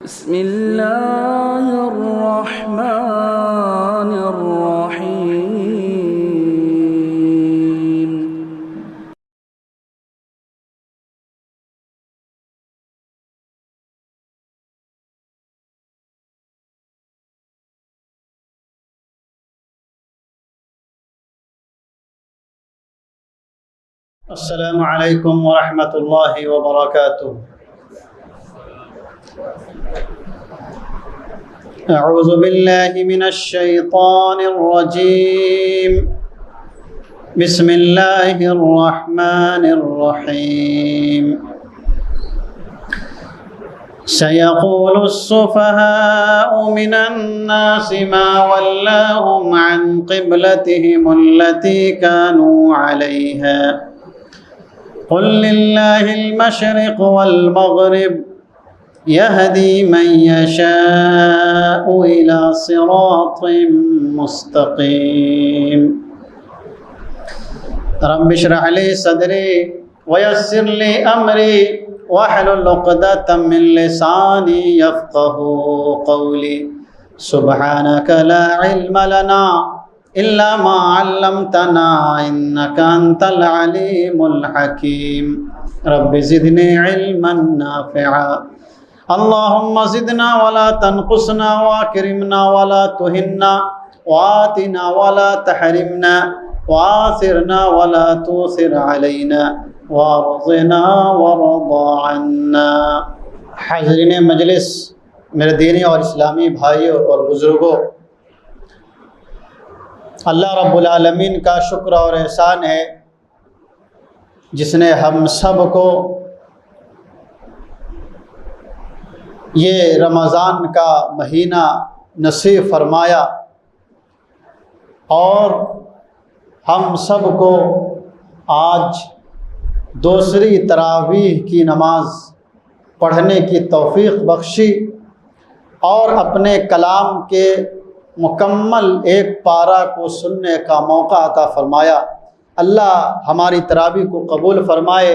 بسم اللہ الرحمن الرحیم السلام علیکم ورحمۃ اللہ وبرکاتہ۔ اعوذ باللہ من الشیطان الرجیم، بسم اللہ الرحمن الرحیم۔ سيقول السفهاء من الناس ما ولاهم عن قبلتهم التي كانوا عليها قل لله المشرق والمغرب يهدي من يشاء إلى صراط مستقيم۔ رب اشرح لي صدري ويسر لي أمري واحلل عقدة من لساني يفقهوا قولي، سبحانك لا علم لنا إلا ما علمتنا إنك أنت العليم الحكيم۔ رب زدني علما نافعا، اللهم زدنا ولا تنقصنا، واكرمنا ولا تهنا، وآتنا ولا تحرمنا، وآثرنا ولا تؤثر علينا، وارضنا وارض عنا۔ حاضرین مجلس، میرے دینی اور اسلامی بھائیوں اور بزرگوں، اللہ رب العالمین کا شکر اور احسان ہے جس نے ہم سب کو یہ رمضان کا مہینہ نصیب فرمایا اور ہم سب کو آج دوسری تراویح کی نماز پڑھنے کی توفیق بخشی اور اپنے کلام کے مکمل ایک پارہ کو سننے کا موقع عطا فرمایا۔ اللہ ہماری تراویح کو قبول فرمائے،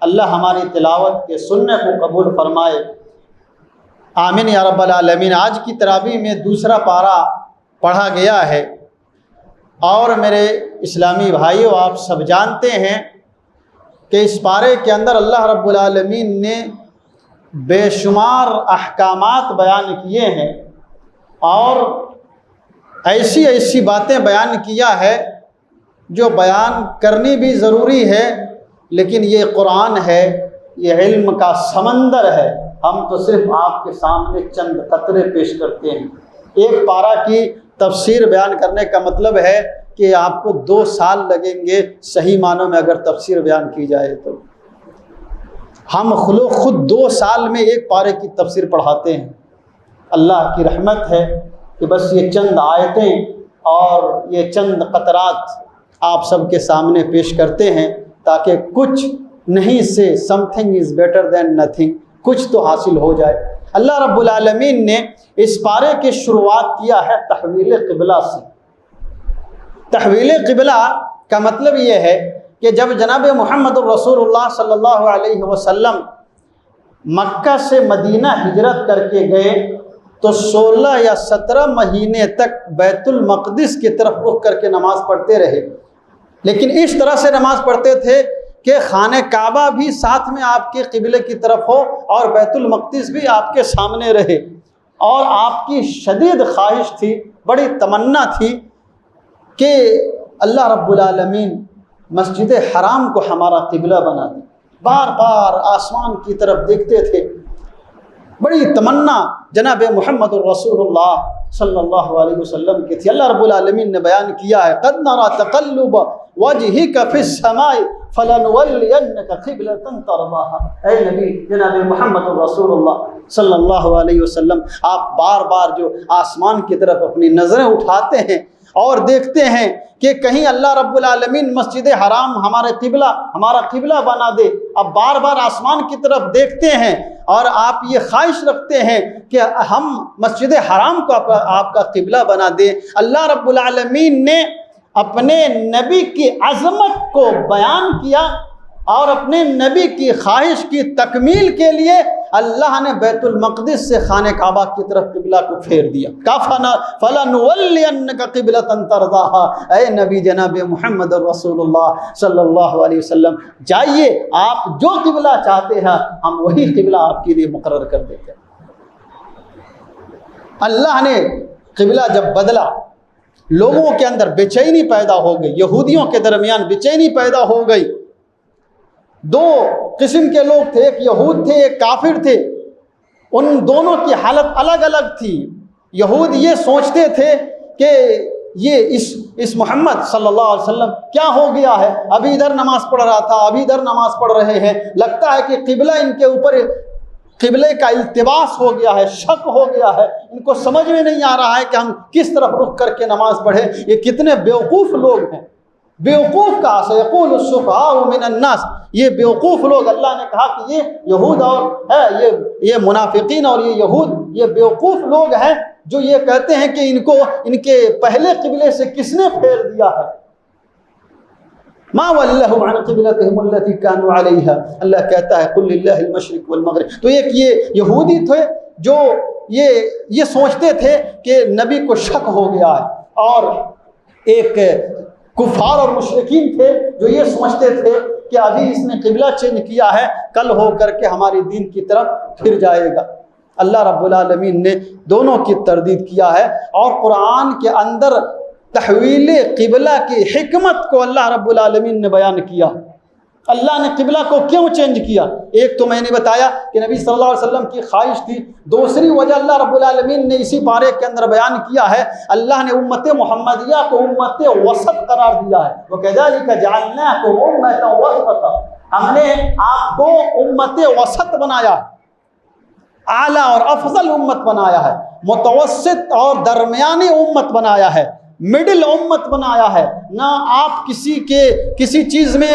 اللہ ہماری تلاوت کے سننے کو قبول فرمائے، آمین یا رب العالمین۔ آج کی تراویح میں دوسرا پارہ پڑھا گیا ہے اور میرے اسلامی بھائیوں، آپ سب جانتے ہیں کہ اس پارے کے اندر اللہ رب العالمین نے بے شمار احکامات بیان کیے ہیں اور ایسی ایسی باتیں بیان کیا ہے جو بیان کرنی بھی ضروری ہے، لیکن یہ قرآن ہے، یہ علم کا سمندر ہے، ہم تو صرف آپ کے سامنے چند قطرے پیش کرتے ہیں۔ ایک پارہ کی تفسیر بیان کرنے کا مطلب ہے کہ آپ کو 2 سال لگیں گے صحیح معنوں میں اگر تفسیر بیان کی جائے تو۔ ہم خود 2 سال میں ایک پارے کی تفسیر پڑھاتے ہیں۔ اللہ کی رحمت ہے کہ بس یہ چند آیتیں اور یہ چند قطرات آپ سب کے سامنے پیش کرتے ہیں تاکہ کچھ نہیں سے some thing is better than nothing, کچھ تو حاصل ہو جائے۔ اللہ رب العالمین نے اس پارے کی شروعات کیا ہے تحویل قبلہ سے۔ تحویل قبلہ کا مطلب یہ ہے کہ جب جناب محمد الرسول اللہ صلی اللہ علیہ وسلم مکہ سے مدینہ ہجرت کر کے گئے تو 16 یا 17 مہینے تک بیت المقدس کی طرف رخ کر کے نماز پڑھتے رہے، لیکن اس طرح سے نماز پڑھتے تھے کہ خانہ کعبہ بھی ساتھ میں آپ کے قبلے کی طرف ہو اور بیت المقدس بھی آپ کے سامنے رہے، اور آپ کی شدید خواہش تھی، بڑی تمنا تھی کہ اللہ رب العالمین مسجد حرام کو ہمارا قبلہ بنا دے۔ بار بار آسمان کی طرف دیکھتے تھے، بڑی تمنا جناب محمد الرسول اللہ صلی اللہ علیہ وسلم کی تھی۔ اللہ رب العالمین نے بیان کیا ہے قد نرى تقلب وجهك في السماء فلنولينك قبلة ترضاها۔ اے نبی جناب محمد الرسول اللہ صلی اللہ علیہ وسلم، آپ بار بار جو آسمان کی طرف اپنی نظریں اٹھاتے ہیں اور دیکھتے ہیں کہ کہیں اللہ رب العالمین مسجد حرام ہمارا قبلہ بنا دے۔ اب بار بار آسمان کی طرف دیکھتے ہیں اور آپ یہ خواہش رکھتے ہیں کہ ہم مسجد حرام کو آپ کا قبلہ بنا دیں۔ اللہ رب العالمین نے اپنے نبی کی عظمت کو بیان کیا اور اپنے نبی کی خواہش کی تکمیل کے لیے اللہ نے بیت المقدس سے خانہ کعبہ کی طرف قبلہ کو پھیر دیا. فَلَنُوَلِّيَنَّكَ قِبْلَةً تَرْضَاهَا. اے نبی جناب محمد رسول اللہ صلی اللہ علیہ وسلم، جائیے، آپ جو قبلہ چاہتے ہیں ہم وہی قبلہ آپ کے لیے مقرر کر دیتے ہیں. اللہ نے قبلہ جب بدلا، لوگوں کے اندر بے چینی پیدا ہو گئی، یہودیوں کے درمیان بے چینی پیدا ہو گئی. دو قسم کے لوگ تھے، ایک یہود تھے، ایک کافر تھے. ان دونوں کی حالت الگ الگ تھی. یہود یہ سوچتے تھے کہ یہ اس محمد صلی اللہ علیہ وسلم کیا ہو گیا ہے، ابھی ادھر نماز پڑھ رہا تھا، ابھی ادھر نماز پڑھ رہے ہیں، لگتا ہے کہ قبلہ ان کے اوپر قبلے کا التباس ہو گیا ہے، شک ہو گیا ہے، ان کو سمجھ میں نہیں آ رہا ہے کہ ہم کس طرف رخ کر کے نماز پڑھیں. یہ کتنے بیوقوف لوگ ہیں. بیوقوف کا سیقول السفہاء من الناس، یہ بیوقوف لوگ، اللہ نے کہا کہ یہ یہود اور یہ منافقین اور یہ یہود یہ بیوقوف لوگ ہیں جو یہ کہتے ہیں کہ ان کے پہلے قبلے سے کس نے پھیر دیا ہے. ما ولهم عن قبلتهم التي كانوا عليها. اللہ کہتا ہے قل للہ المشرق والمغرب. تو ایک یہ یہودی تھے جو یہ سوچتے تھے کہ نبی کو شک ہو گیا ہے، اور ایک کفار اور مشرکین تھے جو یہ سمجھتے تھے کہ ابھی اس نے قبلہ چینج کیا ہے، کل ہو کر کے ہمارے دین کی طرف پھر جائے گا. اللہ رب العالمین نے دونوں کی تردید کیا ہے، اور قرآن کے اندر تحویل قبلہ کی حکمت کو اللہ رب العالمین نے بیان کیا. اللہ نے قبلہ کو کیوں چینج کیا؟ ایک تو میں نے بتایا کہ نبی صلی اللہ علیہ وسلم کی خواہش تھی. دوسری وجہ اللہ رب العالمین نے اسی پارے کے اندر بیان کیا ہے، اللہ نے امت محمدیہ کو امت وسط قرار دیا ہے. وَكَذَلِكَ جَعَلْنَاكُمْ أُمَّةً وَسَطًا. ہم نے آپ کو امت وسط بنایا ہے، اعلیٰ اور افضل امت بنایا ہے، متوسط اور درمیانی امت بنایا ہے، مڈل امت بنایا ہے. نہ آپ کسی چیز میں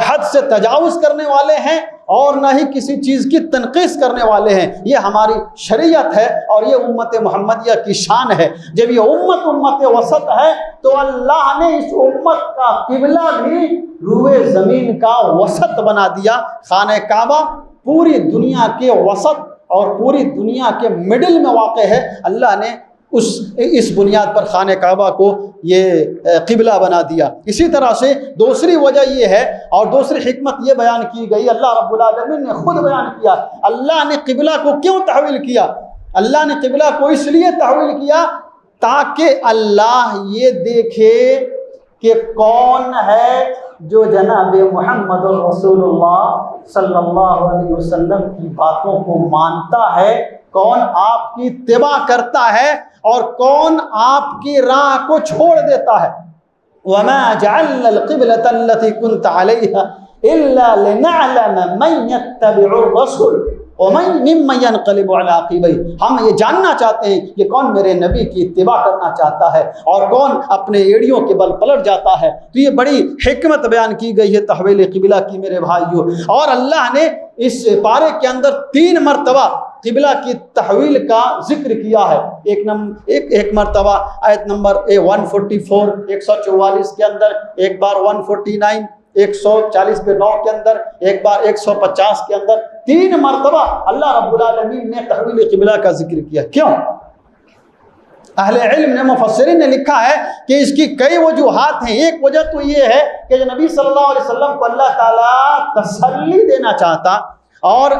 حد سے تجاوز کرنے والے ہیں اور نہ ہی کسی چیز کی تنقیص کرنے والے ہیں. یہ ہماری شریعت ہے اور یہ امت محمدیہ کی شان ہے. جب یہ امت وسط ہے تو اللہ نے اس امت کا قبلہ بھی روئے زمین کا وسط بنا دیا. خانہ کعبہ پوری دنیا کے وسط اور پوری دنیا کے مڈل میں واقع ہے. اللہ نے اس بنیاد پر خانہ کعبہ کو یہ قبلہ بنا دیا. اسی طرح سے دوسری وجہ یہ ہے اور دوسری حکمت یہ بیان کی گئی، اللہ رب العالمین نے خود بیان کیا. اللہ نے قبلہ کو کیوں تحویل کیا؟ اللہ نے قبلہ کو اس لیے تحویل کیا تاکہ اللہ یہ دیکھے کہ کون ہے جو جناب محمد رسول اللہ صلی اللہ علیہ وسلم کی باتوں کو مانتا ہے، کون آپ کی اتباع کرتا ہے اور کون آپ کی راہ کو چھوڑ دیتا ہے. وَمَا جَعَلْنَا الْقِبْلَةَ الَّتِي كُنْتَ عَلَيْهَا إِلَّا لِنَعْلَمَ مَنْ يَتَّبِعُ الرَّسُولَ وَمَنْ يَنْقَلِبُ عَلَىٰ عَقِبَيْهِ. ہم یہ جاننا چاہتے ہیں کہ کون میرے نبی کی اتباع کرنا چاہتا ہے اور کون اپنے ایڑیوں کے بل پلٹ جاتا ہے. تو یہ بڑی حکمت بیان کی گئی ہے تحویل قبلہ کی میرے بھائیوں. اور اللہ نے اس پارے کے اندر 3 مرتبہ قبلہ کی تحویل کا ذکر کیا ہے. ایک مرتبہ آیت نمبر 144 144 کے اندر، ایک بار 149 140 پہ 9 کے اندر، ایک بار 150 کے اندر. 3 مرتبہ اللہ رب العالمین نے تحویل قبلہ کا ذکر کیا. کیوں؟ اہل علم نے، مفسرین نے لکھا ہے کہ اس کی کئی وجوہات ہیں. ایک وجہ تو یہ ہے کہ جو نبی صلی اللہ علیہ وسلم کو اللہ تعالیٰ تسلی دینا چاہتا اور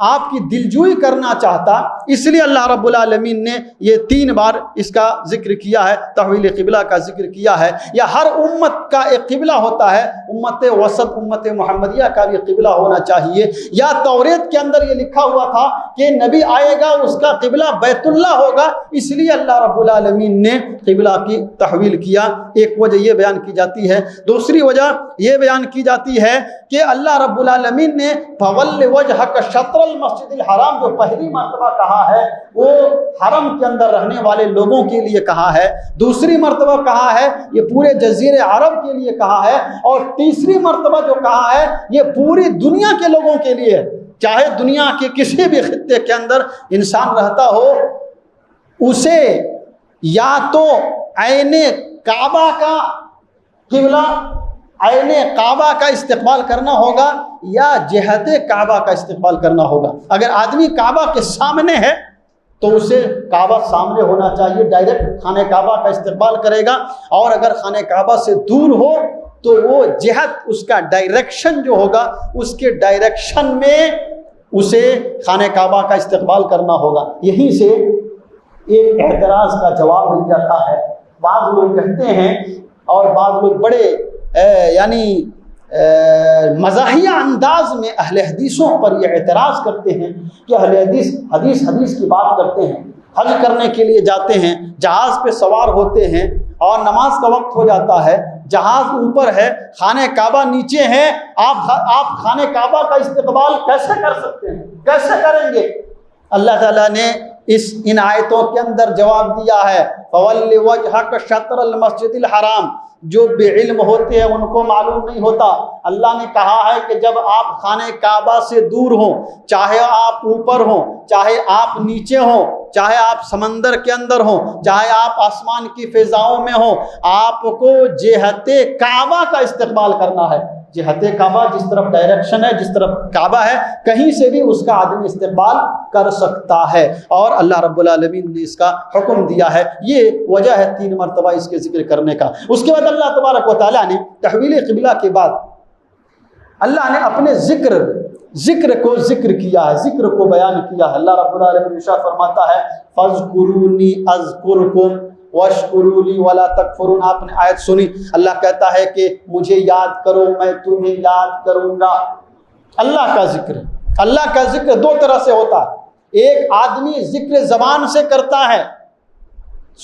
آپ کی دلجوئی کرنا چاہتا، اس لیے اللہ رب العالمین نے یہ 3 بار اس کا ذکر کیا ہے، تحویل قبلہ کا ذکر کیا ہے. یا ہر امت کا ایک قبلہ ہوتا ہے، امت وسط امت محمدیہ کا بھی قبلہ ہونا چاہیے. یا توریت کے اندر یہ لکھا ہوا تھا کہ نبی آئے گا اس کا قبلہ بیت اللہ ہوگا، اس لیے اللہ رب العالمین نے قبلہ کی تحویل کیا. ایک وجہ یہ بیان کی جاتی ہے. دوسری وجہ یہ بیان کی جاتی ہے کہ اللہ رب العالمین نے فَوَلِّ وَجْهَكَ شَطْرَ المسجد الحرام جو پہلی مرتبہ کہا ہے وہ حرم کے اندر رہنے والے لوگوں کے لیے کہا ہے. دوسری مرتبہ کہا ہے یہ پورے جزیرے عرب کے لیے کہا ہے. اور تیسری مرتبہ جو کہا ہے یہ پوری دنیا کے لوگوں کے لیے. چاہے دنیا کے کسی بھی خطے کے اندر انسان رہتا ہو، اسے یا تو عین کعبہ کا قبلہ عین کعبہ کا استقبال کرنا ہوگا یا جہت کعبہ کا استقبال کرنا ہوگا؟ اگر آدمی کعبہ کے سامنے ہے تو اسے کعبہ سامنے ہونا چاہیے، ڈائریکٹ خانہ کعبہ کا استقبال کرے گا، اور اگر خانہ کعبہ سے دور ہو تو وہ جہت، اس کا ڈائریکشن جو ہوگا، اس کے ڈائریکشن میں اسے خانہ کعبہ کا استقبال کرنا ہوگا۔ یہیں سے ایک اعتراض کا جواب مل جاتا ہے۔ بعض لوگ کہتے ہیں، اور بعض لوگ بڑے مزاحیہ انداز میں اہل حدیثوں پر یہ اعتراض کرتے ہیں کہ اہل حدیث کی بات کرتے ہیں، حج کرنے کے لیے جاتے ہیں، جہاز پہ سوار ہوتے ہیں اور نماز کا وقت ہو جاتا ہے، جہاز اوپر ہے، خانہ کعبہ نیچے ہے، آپ خانہ کعبہ کا استقبال کیسے کر سکتے ہیں؟ کیسے کریں گے؟ اللہ تعالیٰ نے ان آیتوں کے اندر جواب دیا ہے، فَوَلِّ وَجْهَكَ شَطْرَ الْمَسْجِدِ الْحَرَامِ۔ جو بے علم ہوتے ہیں ان کو معلوم نہیں ہوتا، اللہ نے کہا ہے کہ جب آپ خانہ کعبہ سے دور ہوں، چاہے آپ اوپر ہوں، چاہے آپ نیچے ہوں، چاہے آپ سمندر کے اندر ہوں، چاہے آپ آسمان کی فضاؤں میں ہوں، آپ کو جہت کعبہ کا استقبال کرنا ہے۔ جہت کعبہ جس طرف ڈائریکشن ہے، جس طرف کعبہ ہے، کہیں سے بھی اس کا آدمی استقبال کر سکتا ہے، اور اللہ رب العالمین نے اس کا حکم دیا ہے۔ یہ وجہ ہے 3 مرتبہ اس کے ذکر کرنے کا۔ اس کے بعد اللہ تبارک و تعالیٰ نے تحویل قبلہ کے بعد اللہ نے اپنے ذکر کو ذکر کیا ہے، ذکر کو بیان کیا ہے۔ اللہ رب العالمین ارشاد فرماتا ہے، فَاذْكُرُونِي أَذْكُرْكُمْ وَاشْكُرُوا لِي وَلَا تَكْفُرُونَ۔ آپ نے آیت سنی، اللہ کہتا ہے کہ مجھے یاد کرو، میں تمہیں یاد کروں گا۔ اللہ کا ذکر، اللہ کا ذکر 2 طرح سے ہوتا ہے۔ ایک آدمی ذکر زبان سے کرتا ہے،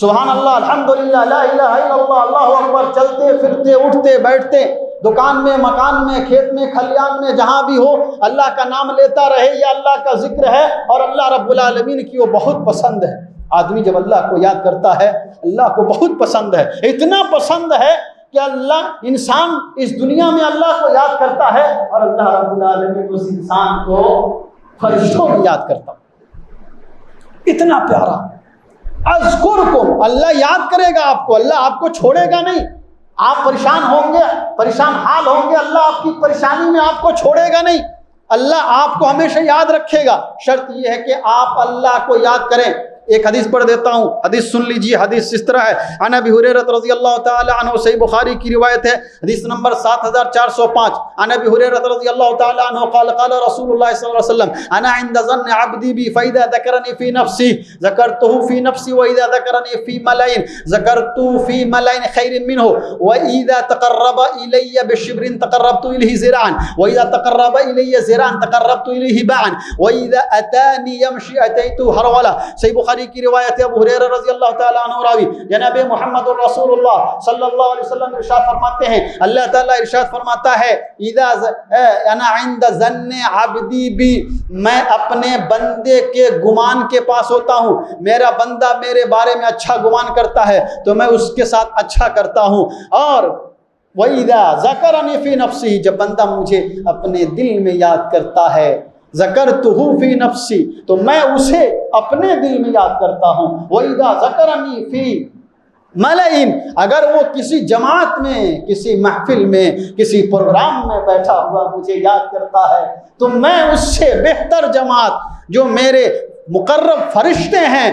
سبحان اللہ، الحمدللہ، لا الہ الا اللہ، اللہ اکبر، چلتے پھرتے، اٹھتے بیٹھتے، دکان میں، مکان میں، کھیت میں، کھلیان میں، جہاں بھی ہو اللہ کا نام لیتا رہے، یہ اللہ کا ذکر ہے، اور اللہ رب العالمین کی وہ بہت پسند ہے۔ آدمی جب اللہ کو یاد کرتا ہے، اللہ کو بہت پسند ہے، اتنا پسند ہے کہ انسان اس دنیا میں اللہ کو یاد کرتا ہے، اور اللہ رب العالمین اس انسان کو فرشتوں میں یاد کرتا ہے۔ اتنا پیارا اذکرکم، اللہ یاد کرے گا آپ کو، اللہ آپ کو چھوڑے گا نہیں۔ آپ پریشان ہوں گے، پریشان حال ہوں گے، اللہ آپ کی پریشانی میں آپ کو چھوڑے گا نہیں، اللہ آپ کو ہمیشہ یاد رکھے گا۔ شرط یہ ہے کہ آپ اللہ کو یاد کریں۔ ایک حدیث پڑھ دیتا ہوں، حدیث سن لیجیے۔ حدیث اس طرح ہے، عن ابی ہریرہ رضی اللہ تعالی عنہ، صحیح بخاری کی روایت ہے، حدیث نمبر 7405۔ عن ابی ہریرہ رضی اللہ تعالی عنہ قال قال رسول اللہ صلی اللہ علیہ وسلم انا عند ظن عبدی بی فاذا ذکرنی فی نفسی ذکرته فی نفسی واذا ذکرنی فی ملئ ذکرته فی ملئ خیر منه واذا تقرب الی بشبر تقربت الیہ ذراعا واذا تقرب الی ذراعا تقربت الیہ باعا واذا اتانی یمشی اتیته ہرولا۔ صحیح بخاری کی روایت ہے، ابو ہریرہ رضی اللہ تعالی عنہ راوی، جناب محمد رسول اللہ صلی اللہ علیہ وسلم ارشاد فرماتے ہیں، اللہ تعالیٰ ارشاد فرماتا ہے، اذا انا عند ظن عبدی بی، میں اپنے بندے کے گمان کے پاس ہوتا ہوں، میرا بندہ میرے بارے میں اچھا گمان کرتا ہے تو میں اس کے ساتھ اچھا کرتا ہوں، اور وَإِذَا ذَكَرَنِي فِي نَفْسِهِ، جب بندہ مجھے اپنے دل میں یاد کرتا ہے، ذکرتہ فی نفسی، تو میں اسے اپنے دل میں یاد کرتا ہوں، وَإِذَا ذَكَرَنِي فِي مَلَئٍ، اگر وہ کسی جماعت میں، کسی محفل میں، کسی پروگرام میں بیٹھا ہوا مجھے یاد کرتا ہے تو میں اس سے بہتر جماعت جو میرے مقرب فرشتے ہیں،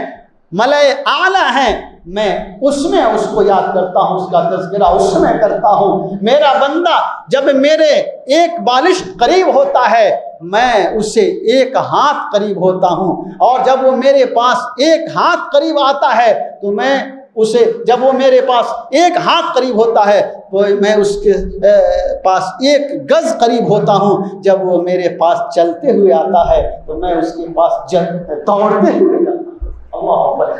ملائے اعلیٰ ہیں، میں اس میں اس کو یاد کرتا ہوں، اس کا تذکرہ اس میں کرتا ہوں۔ میرا بندہ جب میرے ایک بالش قریب ہوتا ہے میں اسے 1 ہاتھ قریب ہوتا ہوں، اور جب وہ میرے پاس 1 ہاتھ قریب آتا ہے تو میں اسے، جب وہ میرے پاس 1 ہاتھ قریب ہوتا ہے تو میں اس کے پاس 1 گز قریب ہوتا ہوں، جب وہ میرے پاس چلتے ہوئے آتا ہے تو میں اس کے پاس دوڑتے ہوئے جاتا ہوں۔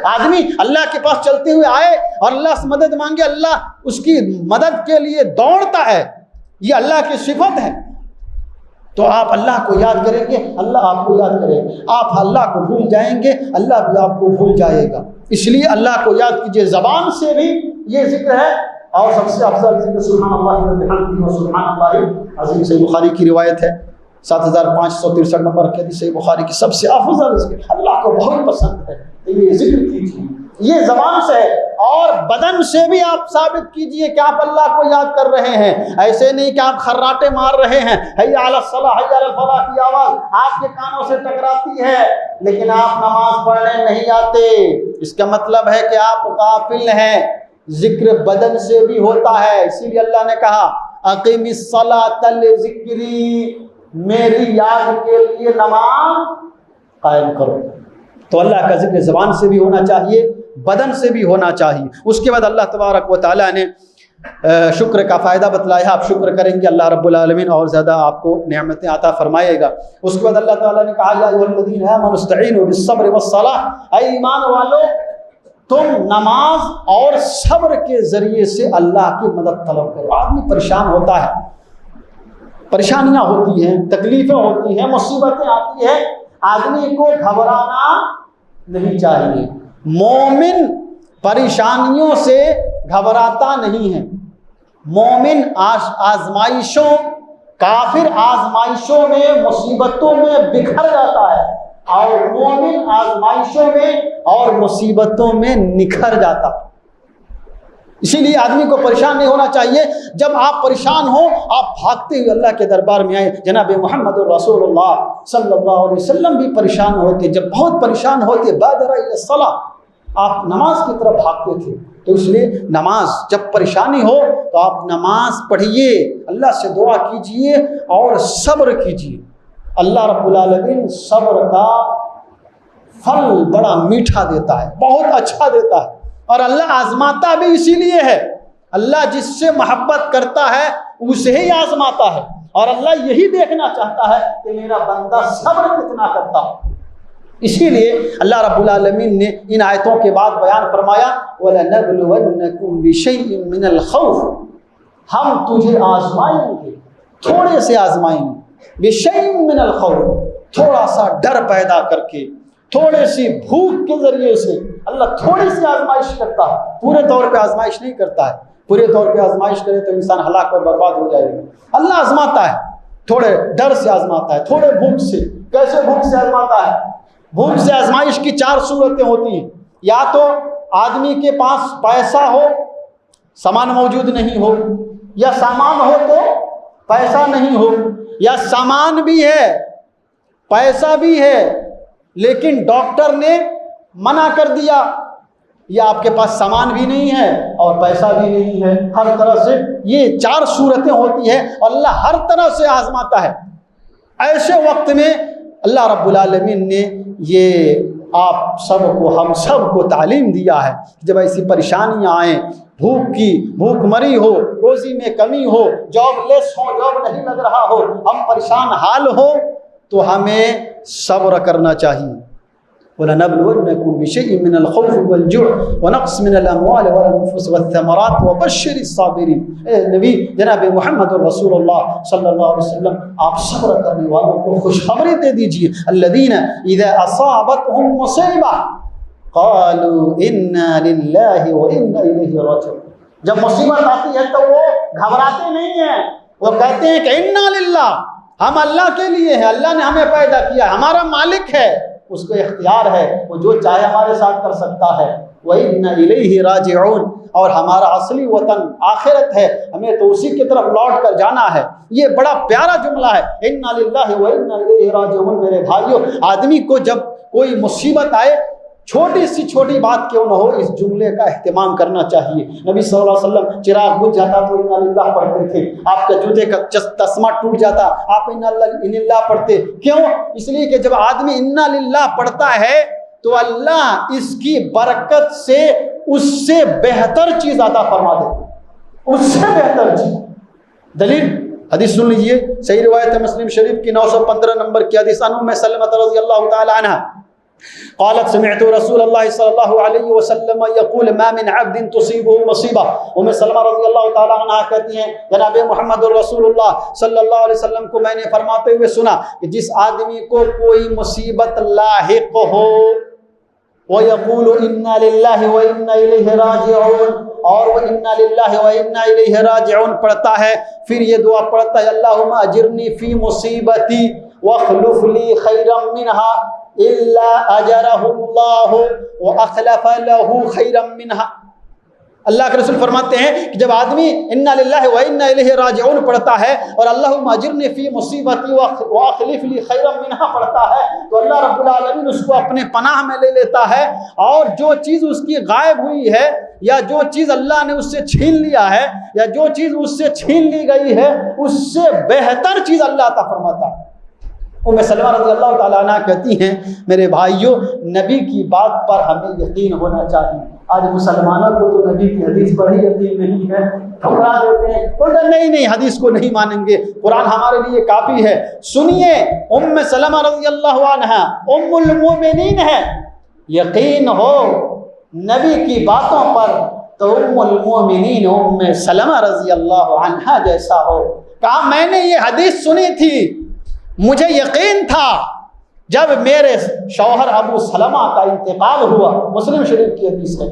آدمی اللہ کے پاس چلتے ہوئے آئے اور اللہ سے مدد مانگے، اللہ اس کی مدد کے لیے دوڑتا ہے، یہ اللہ کی صفت ہے۔ تو آپ اللہ کو یاد کریں گے، اللہ آپ کو یاد کرے گا۔ آپ اللہ کو بھول جائیں گے، اللہ بھی آپ کو بھول جائے گا۔ اس لیے اللہ کو یاد کیجئے، زبان سے بھی یہ ذکر ہے، اور سب سے افضل ذکر سبحان اللہ و بحمدہ و سبحان اللہ العظیم، صحیح بخاری کی روایت ہے، 7563 نمبر کی حدیث، صحیح بخاری کی سب سے افضل ذکر، اللہ کو بہت پسند ہے، یہ ذکر کیجیے، یہ زبان سے ہے۔ اور بدن سے بھی آپ ثابت کیجئے کہ آپ اللہ کو یاد کر رہے ہیں. ایسے نہیں کہ آپ خراٹے مار رہے ہیں, حی علی الصلاۃ حی علی الفلاح کی آواز آپ کے کانوں سے ٹکراتی ہے لیکن آپ نماز پڑھنے نہیں آتے. اس کا مطلب ہے کہ آپ غافل ہیں. ذکر بدن سے بھی ہوتا ہے, اسی لیے اللہ نے کہا اقیم الصلاۃ لذکری, میری یاد کے لیے نماز قائم کرو. تو اللہ کا ذکر زبان سے بھی ہونا چاہیے, بدن سے بھی ہونا چاہیے. اس کے بعد اللہ تبارک و تعالیٰ نے شکر کا فائدہ بتلایا. آپ شکر کریں گے اللہ رب العالمین اور زیادہ آپ کو نعمتیں عطا فرمائے گا. اس کے بعد اللہ تعالیٰ نے کہا یا ایھا الذین آمنوا استعینوا بالصبر والصلاۃ, اے ایمان والو تم نماز اور صبر کے ذریعے سے اللہ کی مدد طلب کرو. آدمی پریشان ہوتا ہے, پریشانیاں ہوتی ہیں, تکلیفیں ہوتی ہیں, مصیبتیں آتی ہیں, آدمی کو گھبرانا نہیں چاہیے. مومن پریشانیوں سے گھبراتا نہیں ہے. مومن آزمائشوں, کافر آزمائشوں میں, مصیبتوں میں بکھر جاتا ہے, اور مومن آزمائشوں میں اور مصیبتوں میں نکھر جاتا ہے. اسی لیے آدمی کو پریشان نہیں ہونا چاہیے. جب آپ پریشان ہوں آپ بھاگتے ہوئے اللہ کے دربار میں آئے. جناب محمد رسول اللہ صلی اللہ علیہ وسلم بھی پریشان ہوتے, جب بہت پریشان ہوتے بادر الی الصلاۃ, آپ نماز کی طرف بھاگتے تھے. تو اس لیے نماز, جب پریشانی ہو تو آپ نماز پڑھیے, اللہ سے دعا کیجئے اور صبر کیجئے. اللہ رب العالمین صبر کا پھل بڑا میٹھا دیتا ہے, بہت اچھا دیتا ہے. اور اللہ آزماتا بھی اسی لیے ہے. اللہ جس سے محبت کرتا ہے اسے ہی آزماتا ہے, اور اللہ یہی دیکھنا چاہتا ہے کہ میرا بندہ صبر کتنا کرتا ہے. اسی لیے اللہ رب العالمین نے ان آیتوں کے بعد بیان فرمایا وَلَنَبْلُوَنَّكُمْ بِشَيْءٍ مِّنَ الْخَوْفِ, ہم تجھے آزمائیں گے, تھوڑے سے آزمائیں گے. بِشَيْءٍ مِّنَ الْخَوْفِ, تھوڑا سا ڈر پیدا کر کے, تھوڑے سی بھوک کے ذریعے سے. اللہ تھوڑی سی آزمائش کرتا ہے, پورے طور پہ آزمائش نہیں کرتا ہے. پورے طور پہ آزمائش کرے تو انسان ہلاک اور برباد ہو جائے گا. اللہ آزماتا ہے, تھوڑے ڈر سے آزماتا ہے, تھوڑے بھوک سے. کیسے بھوک سے آزماتا ہے؟ بھوک سے آزمائش کی 4 صورتیں ہوتی ہیں. یا تو آدمی کے پاس پیسہ ہو, سامان موجود نہیں ہو, یا سامان ہو تو پیسہ نہیں ہو, یا سامان بھی ہے پیسہ بھی ہے لیکن ڈاکٹر نے منع کر دیا, یا آپ کے پاس سامان بھی نہیں ہے اور پیسہ بھی نہیں ہے. ہر طرح سے یہ 4 صورتیں ہوتی ہیں, اور اللہ ہر طرح سے آزماتا ہے. ایسے وقت میں اللہ رب العالمین نے یہ آپ سب کو, ہم سب کو تعلیم دیا ہے. جب ایسی پریشانیاں آئیں, بھوک مری ہو, روزی میں کمی ہو, جاب لیس ہو, جاب نہیں لگ رہا ہو, ہم پریشان حال ہو, تو ہمیں صبر کرنا چاہیے. وَلَنَبْلُوَنَّكُمْ بِشَيْءٍ مِّنَ الْخَوْفِ وَالْجُوعِ وَنَقْصٍ مِّنَ الْأَمْوَالِ وَالْأَنفُسِ وَالثَّمَرَاتِ وَبَشِّرِ الصَّابِرِينَ. اے نبی جناب محمد رسول اللہ صلی اللہ علیہ وسلم, آپ صبر کرنے والوں کو خوشخبری دے دیجیے. الَّذِينَ إِذَا أَصَابَتْهُم مُّصِيبَةٌ قَالُوا إِنَّا لِلَّهِ وَإِنَّا إِلَيْهِ رَاجِعُونَ. جب مصیبت آتی ہے تو وہ گھبراتے نہیں ہیں, وہ کہتے ہیں کہ اِنَّا لِلَّهِ, ہم اللہ کے لیے ہیں, اللہ نے ہمیں پیدا کیا, ہمارا مالک ہے, اس کو اختیار ہے, وہ جو چاہے ہمارے ساتھ کر سکتا ہے. وَإِنَّا إِلَيْهِ رَاجِعُونَ, اور ہمارا اصلی وطن آخرت ہے, ہمیں تو اسی کی طرف لوٹ کر جانا ہے. یہ بڑا پیارا جملہ ہے, اِنَّا لِلَّهِ وَإِنَّا إِلَيْهِ رَاجِعُونَ. میرے بھائیو, آدمی کو جب کوئی مصیبت آئے, چھوٹی سی چھوٹی بات کیوں نہ ہو, اس جملے کا اہتمام کرنا چاہیے. نبی صلی اللہ علیہ وسلم چراغ بجھ جاتا تو اِنَّا لِلَّهِ پڑھتے تھے. آپ کا جوتے کا تسمہ ٹوٹ جاتا, آپ اِنَّا لِلَّهِ پڑھتے. کیوں؟ اس لیے کہ جب آدمی اِنَّا لِلَّهِ پڑھتا ہے تو اللہ اس کی برکت سے اس سے بہتر چیز عطا فرما دیتے, اس سے بہتر چیز. دلیل حدیث سن لیجئے, صحیح روایت ہے مسلم شریف کی 915 نمبر کی حدیث. ام سلمہ رضی اللہ تعالی عنہ قالت سمعت رسول اللہ صلی اللہ علیہ وسلم یقول ما من عبد تصیبه مصیبہ. ام سلمہ رضی اللہ تعالی عنہ کہتی ہیں جناب محمد رسول اللہ صلی اللہ علیہ وسلم کو میں نے فرماتے ہوئے سنا کہ جس آدمی کو کوئی مصیبت لاحق ہو, وَيَقُولُ إِنَّا لِلَّهِ وَإِنَّا إِلَيْهِ رَاجِعُونَ, اور وہ اِنَّا لِلَّهِ وَإِنَّا إِلَيْهِ رَاجِعُونَ پڑھتا ہے, پھر یہ دعا پڑھتا ہے اللہم اجرنی فی مصیبتی واخلف لی خیرا منها الا اجرہ اللہ واخلف له خیرا منها. اللہ کے رسول فرماتے ہیں کہ جب آدمی انا للہ و انا الیہ راجعون پڑھتا ہے اور اللہم اجرنی فی مصیبتی واخلف لی خیرا منہا پڑھتا ہے تو اللہ رب العالمین اس کو اپنے پناہ میں لے لیتا ہے، اور جو چیز اس کی غائب ہوئی ہے یا جو چیز اللہ نے اس سے چھین لیا ہے یا جو چیز اس سے چھین لی گئی ہے اس سے بہتر چیز اللہ عطا فرماتا ہے۔ ام سلمہ رضی اللہ تعالیٰ عنہ کہتی ہیں میرے بھائیوں، نبی کی بات پر ہمیں یقین ہونا چاہیے۔ آج مسلمانوں کو تو نبی کی حدیث پر ہی یقین نہیں ہے، ٹھکرا دیتے ہیں، بولتے نہیں حدیث کو نہیں مانیں گے، قرآن ہمارے لیے کافی ہے۔ سنیے، ام سلمہ رضی اللہ عنہ ام المومنین ہے، یقین ہو نبی کی باتوں پر تو ام المومنین ام سلمہ رضی اللہ عنہ جیسا ہو۔ کہا میں نے یہ حدیث سنی تھی، مجھے یقین تھا جب میرے شوہر ابو سلمہ کا انتقال ہوا، مسلم شریف کی حدیث ہے،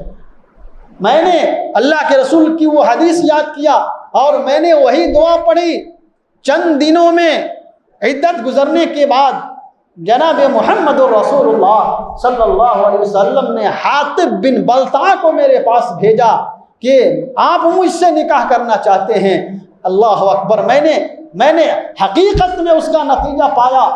میں نے اللہ کے رسول کی وہ حدیث یاد کیا اور میں نے وہی دعا پڑھی۔ چند دنوں میں عدت گزرنے کے بعد جناب محمد رسول اللہ صلی اللہ علیہ وسلم نے حاطب بن بلتع کو میرے پاس بھیجا کہ آپ مجھ سے نکاح کرنا چاہتے ہیں۔ اللہ اکبر، میں نے حقیقت میں اس کا نتیجہ پایا۔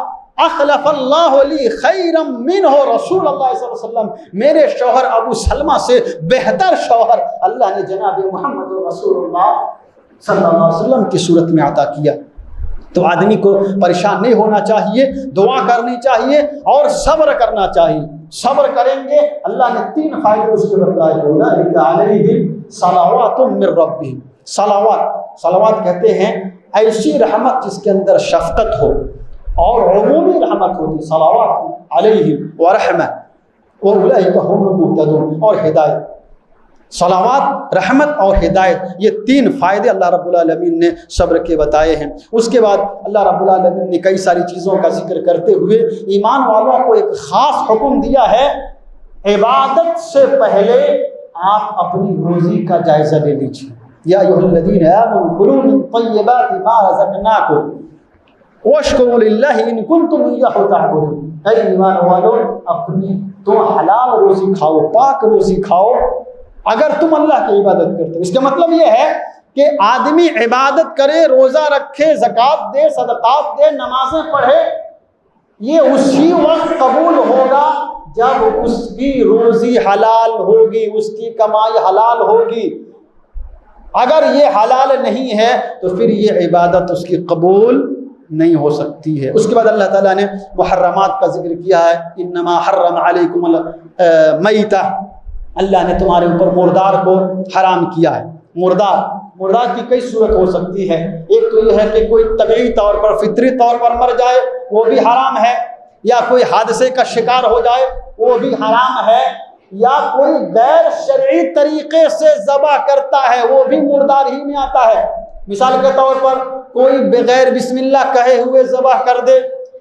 اخلف اللہ لی خیرا منہ، رسول اللہ صلی اللہ علیہ وسلم میرے شوہر ابو سلمہ سے بہتر شوہر اللہ نے جناب محمد رسول اللہ صلی اللہ علیہ وسلم کی صورت میں عطا کیا۔ تو آدمی کو پریشان نہیں ہونا چاہیے، دعا کرنی چاہیے اور صبر کرنا چاہیے۔ صبر کریں گے اللہ نے 3 فائدے اس کے بتلائے، اولئک علیہم صلوات من ربہم۔ صلوات کہتے ہیں ایسی رحمت جس کے اندر شفقت ہو اور عمومی رحمت ہوتی، صلوات علیہم ورحمہ واولئک هم المهتدون، اور ہدایت۔ صلوات، رحمت اور ہدایت، یہ 3 فائدے اللہ رب العالمین نے صبر کے بتائے ہیں۔ اس کے بعد اللہ رب العالمین نے کئی ساری چیزوں کا ذکر کرتے ہوئے ایمان والوں کو ایک خاص حکم دیا ہے، عبادت سے پہلے آپ اپنی روزی کا جائزہ لے لیجیے۔ یا ایھا الذین آمنوا کلوا من طیبات ما رزقناکم واشکروا للہ ان کنتم ایاہ تعبدون۔ اے ایمان والو، اپنی تم حلال روزی کھاؤ، پاک روزی کھاؤ اگر تم اللہ کی عبادت کرتے ہو۔ اس کا مطلب یہ ہے کہ آدمی عبادت کرے، روزہ رکھے، زکوٰۃ دے، صدقات دے، نمازیں پڑھے، یہ اسی وقت قبول ہوگا جب اس کی روزی حلال ہوگی، اس کی کمائی حلال ہوگی۔ اگر یہ حلال نہیں ہے تو پھر یہ عبادت اس کی قبول نہیں ہو سکتی ہے۔ اس کے بعد اللہ تعالیٰ نے محرمات کا ذکر کیا ہے، انما حرم علیکم المیتہ، اللہ نے تمہارے اوپر مردار کو حرام کیا ہے۔ مردار کی کئی صورت ہو سکتی ہے، ایک تو یہ ہے کہ کوئی طبعی طور پر، فطری طور پر مر جائے، وہ بھی حرام ہے، یا کوئی حادثے کا شکار ہو جائے، وہ بھی حرام ہے، یا کوئی غیر شرعی طریقے سے ذبح کرتا ہے، وہ بھی مردار ہی میں آتا ہے۔ مثال کے طور پر کوئی بغیر بسم اللہ کہے ہوئے ذبح کر دے،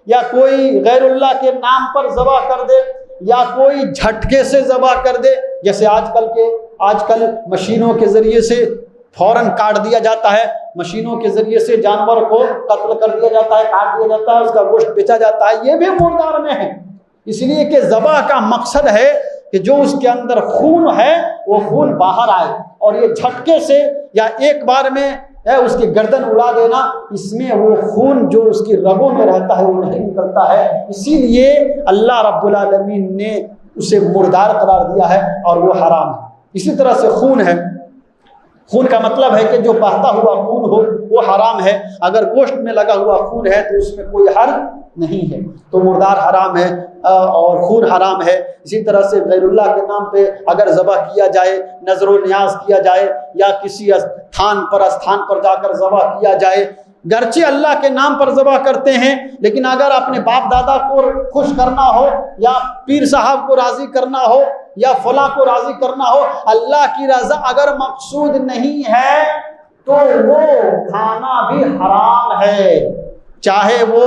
یا کوئی غیر اللہ کے نام پر ذبح کر دے، یا کوئی جھٹکے سے ذبح کر دے، جیسے آج کل مشینوں کے ذریعے سے فوراً کاٹ دیا جاتا ہے، مشینوں کے ذریعے سے جانور کو قتل کر دیا جاتا ہے، کاٹ دیا جاتا ہے، اس کا گوشت بیچا جاتا ہے، یہ بھی مردار میں ہے۔ اس لیے کہ ذبح کا مقصد ہے کہ جو اس کے اندر خون ہے وہ خون باہر آئے، اور یہ جھٹکے سے یا ایک بار میں اس کی گردن اڑا دینا، اس میں وہ خون جو اس کی رگوں میں رہتا ہے وہ نہیں نکلتا ہے، اسی لیے اللہ رب العالمین نے اسے مردار قرار دیا ہے اور وہ حرام ہے۔ اسی طرح سے خون ہے، خون کا مطلب ہے کہ جو بہتا ہوا خون ہو وہ حرام ہے، اگر گوشت میں لگا ہوا خون ہے تو اس میں کوئی حرج نہیں ہے، تو مردار حرام ہے اور خون حرام ہے۔ اسی طرح سے غیر اللہ کے نام پہ اگر ذبح کیا جائے، نظر و نیاز کیا جائے، یا کسی استھان پر جا کر ذبح کیا جائے، گرچہ اللہ کے نام پر ذبح کرتے ہیں، لیکن اگر اپنے باپ دادا کو خوش کرنا ہو، یا پیر صاحب کو راضی کرنا ہو، یا فلاں کو راضی کرنا ہو، اللہ کی رضا اگر مقصود نہیں ہے تو وہ کھانا بھی حرام ہے، چاہے وہ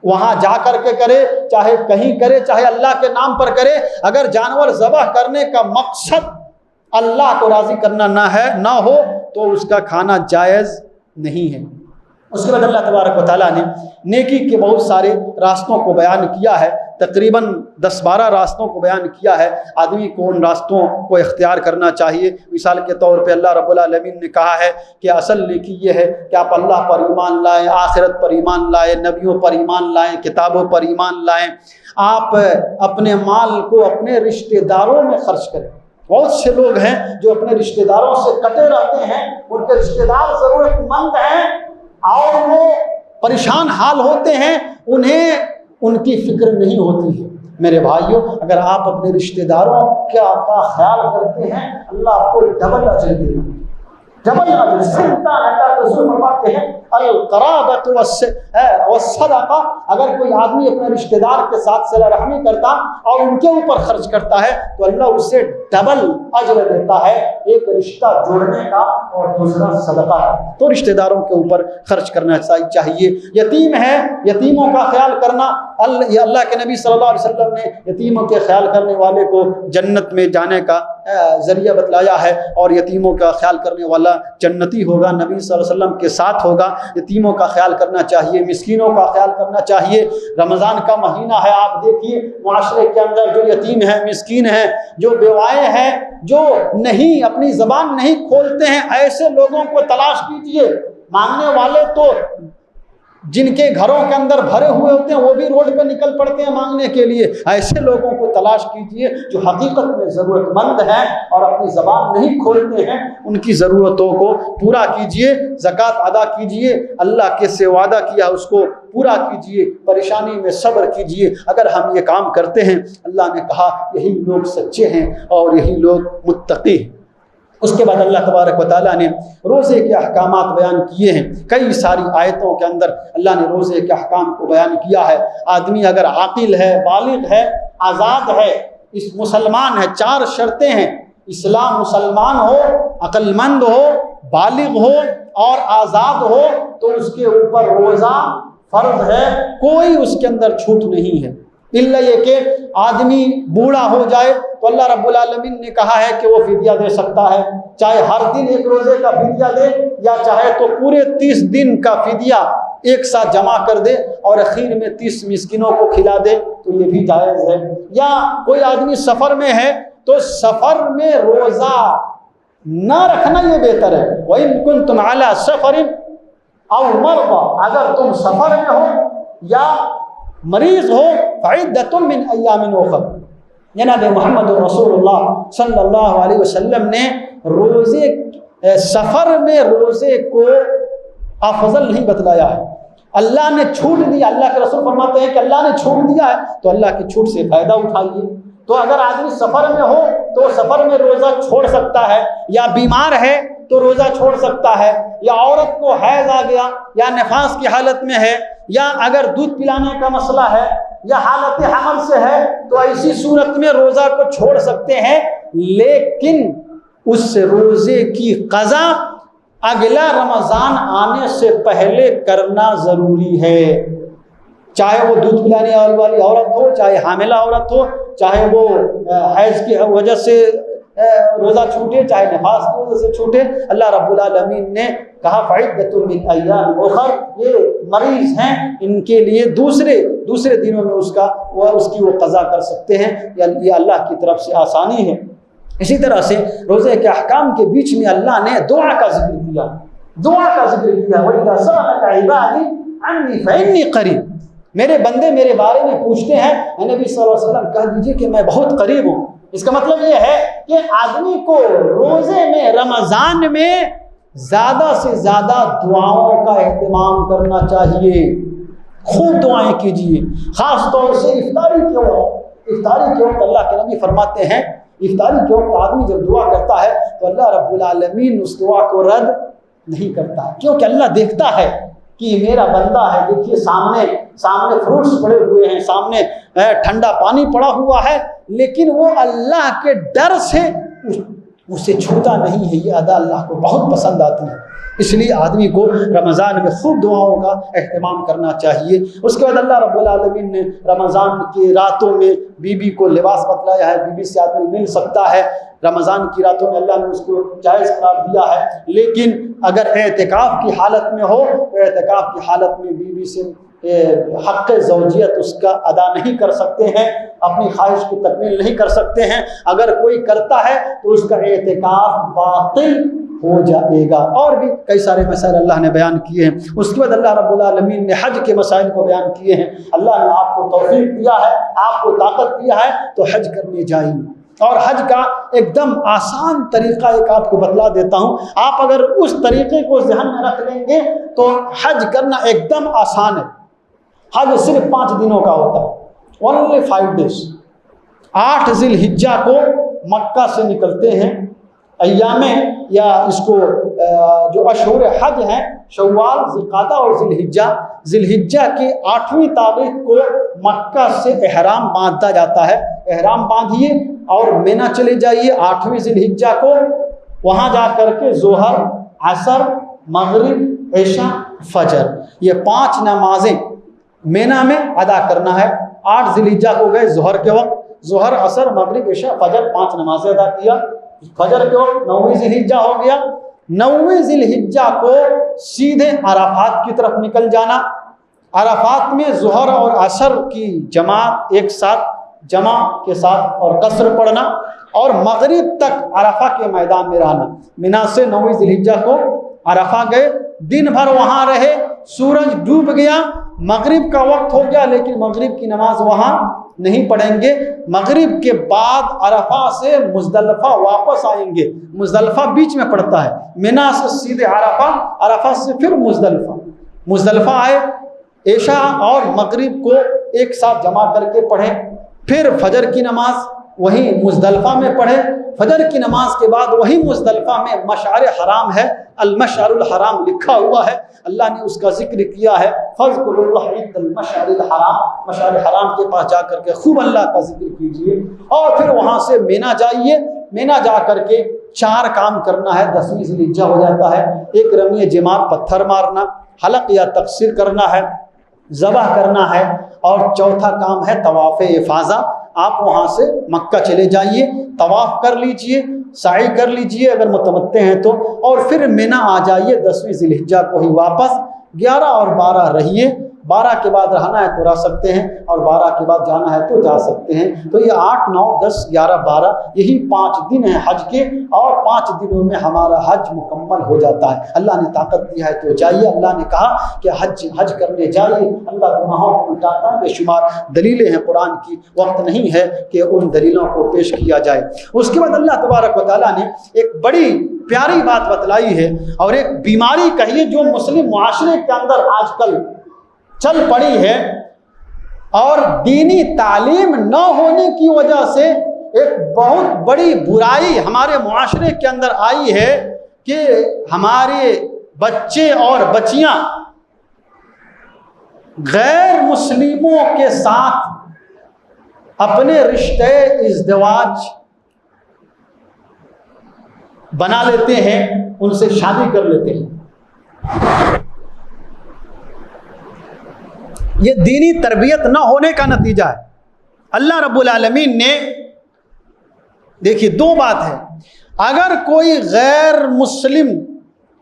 وہاں جا کر کے کرے، چاہے کہیں کرے، چاہے اللہ کے نام پر کرے، اگر جانور ذبح کرنے کا مقصد اللہ کو راضی کرنا نہ ہو تو اس کا کھانا جائز نہیں ہے۔ اس کے بعد اللہ تبارک و تعالیٰ نے نیکی کے بہت سارے راستوں کو بیان کیا ہے تقریباً 10-12 راستوں کو بیان کیا ہے، آدمی کو ان راستوں کو اختیار کرنا چاہیے۔ مثال کے طور پہ اللہ رب العالمین نے کہا ہے کہ اصل نیکی یہ ہے کہ آپ اللہ پر ایمان لائیں، آخرت پر ایمان لائیں، نبیوں پر ایمان لائیں، کتابوں پر ایمان لائیں، آپ اپنے مال کو اپنے رشتہ داروں میں خرچ کریں۔ بہت سے لوگ ہیں جو اپنے رشتہ داروں سے کٹے رہتے ہیں، ان کے رشتہ دار ضرورت مند ہیں اور وہ پریشان حال ہوتے ہیں، انہیں ان کی فکر نہیں ہوتی ہے۔ میرے بھائیوں، اگر آپ اپنے رشتہ داروں کا خیال کرتے ہیں، اللہ آپ کو ڈبل اجر دے گا، ڈبل اجر۔ سلطان اللہ کے رسول فرماتے ہیں القرابۃ والصدقہ، اگر کوئی آدمی اپنے رشتہ دار کے ساتھ صلہ رحمی کرتا اور ان کے اوپر خرچ کرتا ہے تو اللہ اسے ڈبل اجر دیتا ہے، ایک رشتہ جوڑنے کا اور دوسرا صدقہ کا۔ تو رشتہ داروں کے اوپر خرچ کرنا چاہیے۔ یتیم ہے، یتیموں کا خیال کرنا، اللہ کے نبی صلی اللہ علیہ وسلم نے یتیموں کے خیال کرنے والے کو جنت میں جانے کا ذریعہ بتلایا ہے، اور یتیموں کا خیال کرنے والا جنتی ہوگا، نبی صلی اللہ علیہ وسلم کے ساتھ ہوگا۔ یتیموں کا خیال کرنا چاہیے، مسکینوں کا خیال کرنا چاہیے۔ رمضان کا مہینہ ہے، آپ دیکھیے معاشرے کے اندر جو یتیم ہیں، مسکین ہیں، جو بیوائے ہیں، جو نہیں اپنی زبان نہیں کھولتے ہیں، ایسے لوگوں کو تلاش کیجیے۔ مانگنے والے تو جن کے گھروں کے اندر بھرے ہوئے ہوتے ہیں وہ بھی روڈ پہ نکل پڑتے ہیں مانگنے کے لیے، ایسے لوگوں کو تلاش کیجیے جو حقیقت میں ضرورت مند ہیں اور اپنی زبان نہیں کھولتے ہیں، ان کی ضرورتوں کو پورا کیجیے، زکوٰۃ ادا کیجیے، اللہ کے سے وعدہ کیا اس کو پورا کیجیے، پریشانی میں صبر کیجیے۔ اگر ہم یہ کام کرتے ہیں، اللہ نے کہا یہی لوگ سچے ہیں اور یہی لوگ متقی ہیں۔ اس کے بعد اللہ تبارک و تعالیٰ نے روزے کے احکامات بیان کیے ہیں۔ کئی ساری آیتوں کے اندر اللہ نے روزے کے احکام کو بیان کیا ہے۔ آدمی اگر عاقل ہے، بالغ ہے، آزاد ہے، اس مسلمان ہے، 4 شرطیں ہیں، اسلام، مسلمان ہو، عقل مند ہو، بالغ ہو اور آزاد ہو، تو اس کے اوپر روزہ فرض ہے، کوئی اس کے اندر چھوٹ نہیں ہے، الا یہ کہ آدمی بوڑھا ہو جائے تو اللہ رب العالمین نے کہا ہے کہ وہ فدیہ دے سکتا ہے، چاہے ہر دن ایک روزے کا فدیہ دے یا چاہے تو پورے 30 دن کا فدیہ ایک ساتھ جمع کر دے اور اخیر میں 30 مسکینوں کو کھلا دے تو یہ بھی جائز ہے۔ یا کوئی آدمی سفر میں ہے تو سفر میں روزہ نہ رکھنا یہ بہتر ہے۔ وَإِن كُنتُمْ عَلَىٰ سَفَرٍ أَوْ مَرْضَىٰ، اگر تم سفر میں ہو یا مریض ہو، فَعِدَّةٌ مِّنْ أَيَّامٍ أُخَرَ، جناب محمد رسول اللہ صلی اللہ علیہ وسلم نے روزے سفر میں روزے کو افضل نہیں بتلایا ہے۔ اللہ نے چھوٹ دیا، اللہ کے رسول فرماتے ہیں کہ اللہ نے چھوٹ دیا ہے تو اللہ کی چھوٹ سے فائدہ اٹھائیے۔ تو اگر آدمی سفر میں ہو تو سفر میں روزہ چھوڑ سکتا ہے، یا بیمار ہے تو روزہ چھوڑ سکتا ہے، یا عورت کو حیض آ گیا یا نفاس کی حالت میں ہے، یا اگر دودھ پلانے کا مسئلہ ہے یا حالت حمل سے ہے تو ایسی صورت میں روزہ کو چھوڑ سکتے ہیں، لیکن اس روزے کی قضا اگلا رمضان آنے سے پہلے کرنا ضروری ہے، چاہے وہ دودھ پلانے والی عورت ہو، چاہے حاملہ عورت ہو، چاہے وہ حیض کی وجہ سے روزہ چھوٹے، چاہے نفاس کی وجہ سے چھوٹے۔ اللہ رب العالمین نے کہا فَعِدَّةٌ مِّنْ أَيَّامٍ أُخَرَ، یہ مریض ہیں، ان کے لیے دوسرے دنوں میں اس کی وہ قضا کر سکتے ہیں، یہ اللہ کی طرف سے آسانی ہے۔ اسی طرح سے روزے کے احکام کے بیچ میں اللہ نے دعا کا ذکر کیا، وَإِذَا سَأَلَكَ عِبَادِي عَنِّي فَإِنِّي قَرِيبٌ، میرے بندے میرے بارے میں پوچھتے ہیں، اے نبی صلی اللہ علیہ وسلم کہہ دیجئے کہ میں بہت قریب ہوں۔ اس کا مطلب یہ ہے کہ آدمی کو روزے میں، رمضان میں زیادہ سے زیادہ دعاؤں کا اہتمام کرنا چاہیے، خوب دعائیں کیجیے، خاص طور سے افطاری کے وقت اللہ کے نبی فرماتے ہیں افطاری کے وقت آدمی جب دعا کرتا ہے تو اللہ رب العالمین اس دعا کو رد نہیں کرتا، کیونکہ اللہ دیکھتا ہے کہ میرا بندہ ہے، دیکھیے سامنے فروٹس پڑے ہوئے ہیں، سامنے ٹھنڈا پانی پڑا ہوا ہے، لیکن وہ اللہ کے ڈر سے اسے چھوتا نہیں ہے، یہ ادا اللہ کو بہت پسند آتی ہے۔ اس لیے آدمی کو رمضان میں خوب دعاؤں کا اہتمام کرنا چاہیے۔ اس کے بعد اللہ رب العالمین نے رمضان کی راتوں میں بیوی کو لباس بتلایا ہے، بیوی سے آدمی مل سکتا ہے، رمضان کی راتوں میں اللہ نے اس کو جائز قرار دیا ہے، لیکن اگر اعتکاف کی حالت میں ہو تو اعتکاف کی حالت میں بیوی سے حق زوجیت اس کا ادا نہیں کر سکتے ہیں، اپنی خواہش کی تکمیل نہیں کر سکتے ہیں۔ اگر کوئی کرتا ہے تو اس کا اعتکاف باطل ہو جائے گا۔ اور بھی کئی سارے مسائل اللہ نے بیان کیے ہیں۔ اس کے بعد اللہ رب العالمین نے حج کے مسائل کو بیان کیے ہیں۔ اللہ نے آپ کو توفیق دیا ہے، آپ کو طاقت دیا ہے تو حج کرنے جائیے۔ اور حج کا ایک دم آسان طریقہ ایک آپ کو بتلا دیتا ہوں، آپ اگر اس طریقے کو ذہن میں رکھ لیں گے تو حج کرنا ایک دم آسان ہے۔ حج صرف 5 دنوں کا ہوتا ہے، only 5 days۔ 8 ذی الحجہ کو مکہ سے نکلتے ہیں، ایام یا اس کو جو اشہر حج ہیں شوال، ذوالقعدہ اور ذی الحجہ، ذی الحجہ کی 8ویں تاریخ کو مکہ سے احرام باندھا جاتا ہے۔ احرام باندھیے اور مینا چلے جائیے 8ویں ذی الحجہ کو، وہاں جا کر کے ظہر، عصر، مغرب، عشاء، فجر، یہ 5 نمازیں مینا میں ادا کرنا ہے۔ 8 ذی الحجہ کو گئے ظہر کے وقت، ظہر، عصر، مغرب، عشاء، فجر 5 نمازیں ادا کیا۔ فجر کے وقت 9ویں ذی الحجہ ہو گیا۔ 9ویں ذی الحجہ کو سیدھے عرفات کی طرف نکل جانا۔ عرفات میں ظہر اور عصر کی جماعت ایک ساتھ جمع کے ساتھ اور قصر پڑھنا، اور مغرب تک عرفہ کے میدان میں رہنا۔ منا سے 9ویں ذی الحجہ کو عرفہ گئے، دن بھر وہاں رہے، سورج ڈوب گیا، مغرب کا وقت ہو گیا لیکن مغرب کی نماز وہاں نہیں پڑھیں گے۔ مغرب کے بعد عرفہ سے مزدلفہ واپس آئیں گے، مزدلفہ بیچ میں پڑتا ہے، منا سے سیدھے عرفہ، عرفہ سے پھر مزدلفہ آئے، عشاء اور مغرب کو ایک ساتھ جمع کر کے پڑھیں، پھر فجر کی نماز وہیں مزدلفہ میں پڑھیں، فجر کی نماز کے بعد وہی مزدلفہ میں مشعر حرام ہے، المشعر الحرام لکھا ہوا ہے، اللہ نے اس کا ذکر کیا ہے، فاذکروا اللہ عند المشعر الحرام، مشعر حرام کے پاس جا کر کے خوب اللہ کا ذکر کیجئے، اور پھر وہاں سے مینا جائیے۔ مینا جا کر کے 4 کام کرنا ہے، 10ویں ذی الحجہ ہو جاتا ہے۔ ایک رمی جمار، پتھر مارنا، حلق یا تقصیر کرنا ہے، ذبح کرنا ہے، اور چوتھا کام ہے طواف افاضہ۔ آپ وہاں سے مکہ چلے جائیے، طواف کر لیجئے، سعی کر لیجئے اگر متمتع ہیں تو، اور پھر مینا آ جائیے 10ویں ذی الحجہ کو ہی واپس۔ 11 اور 12 رہیے، 12 کے بعد رہنا ہے تو رہ سکتے ہیں، اور 12 کے بعد جانا ہے تو جا سکتے ہیں۔ تو یہ 8، 9، 10، 11، 12 یہی 5 دن ہیں حج کے، اور 5 دنوں میں ہمارا حج مکمل ہو جاتا ہے۔ اللہ نے طاقت دی ہے تو جائیے۔ اللہ نے کہا کہ حج کرنے جائیے، اللہ گناہوں کو مٹاتا ہے۔ بے شمار دلیلیں ہیں قرآن کی، وقت نہیں ہے کہ ان دلیلوں کو پیش کیا جائے۔ اس کے بعد اللہ تبارک و تعالیٰ نے ایک بڑی پیاری بات بتلائی ہے، اور ایک بیماری کہیے جو مسلم معاشرے کے اندر آج کل چل پڑی ہے، اور دینی تعلیم نہ ہونے کی وجہ سے ایک بہت بڑی برائی ہمارے معاشرے کے اندر آئی ہے کہ ہمارے بچے اور بچیاں غیر مسلموں کے ساتھ اپنے رشتے ازدواج بنا لیتے ہیں، ان سے شادی کر لیتے ہیں۔ یہ دینی تربیت نہ ہونے کا نتیجہ ہے۔ اللہ رب العالمین نے دیکھیے 2 بات ہے، اگر کوئی غیر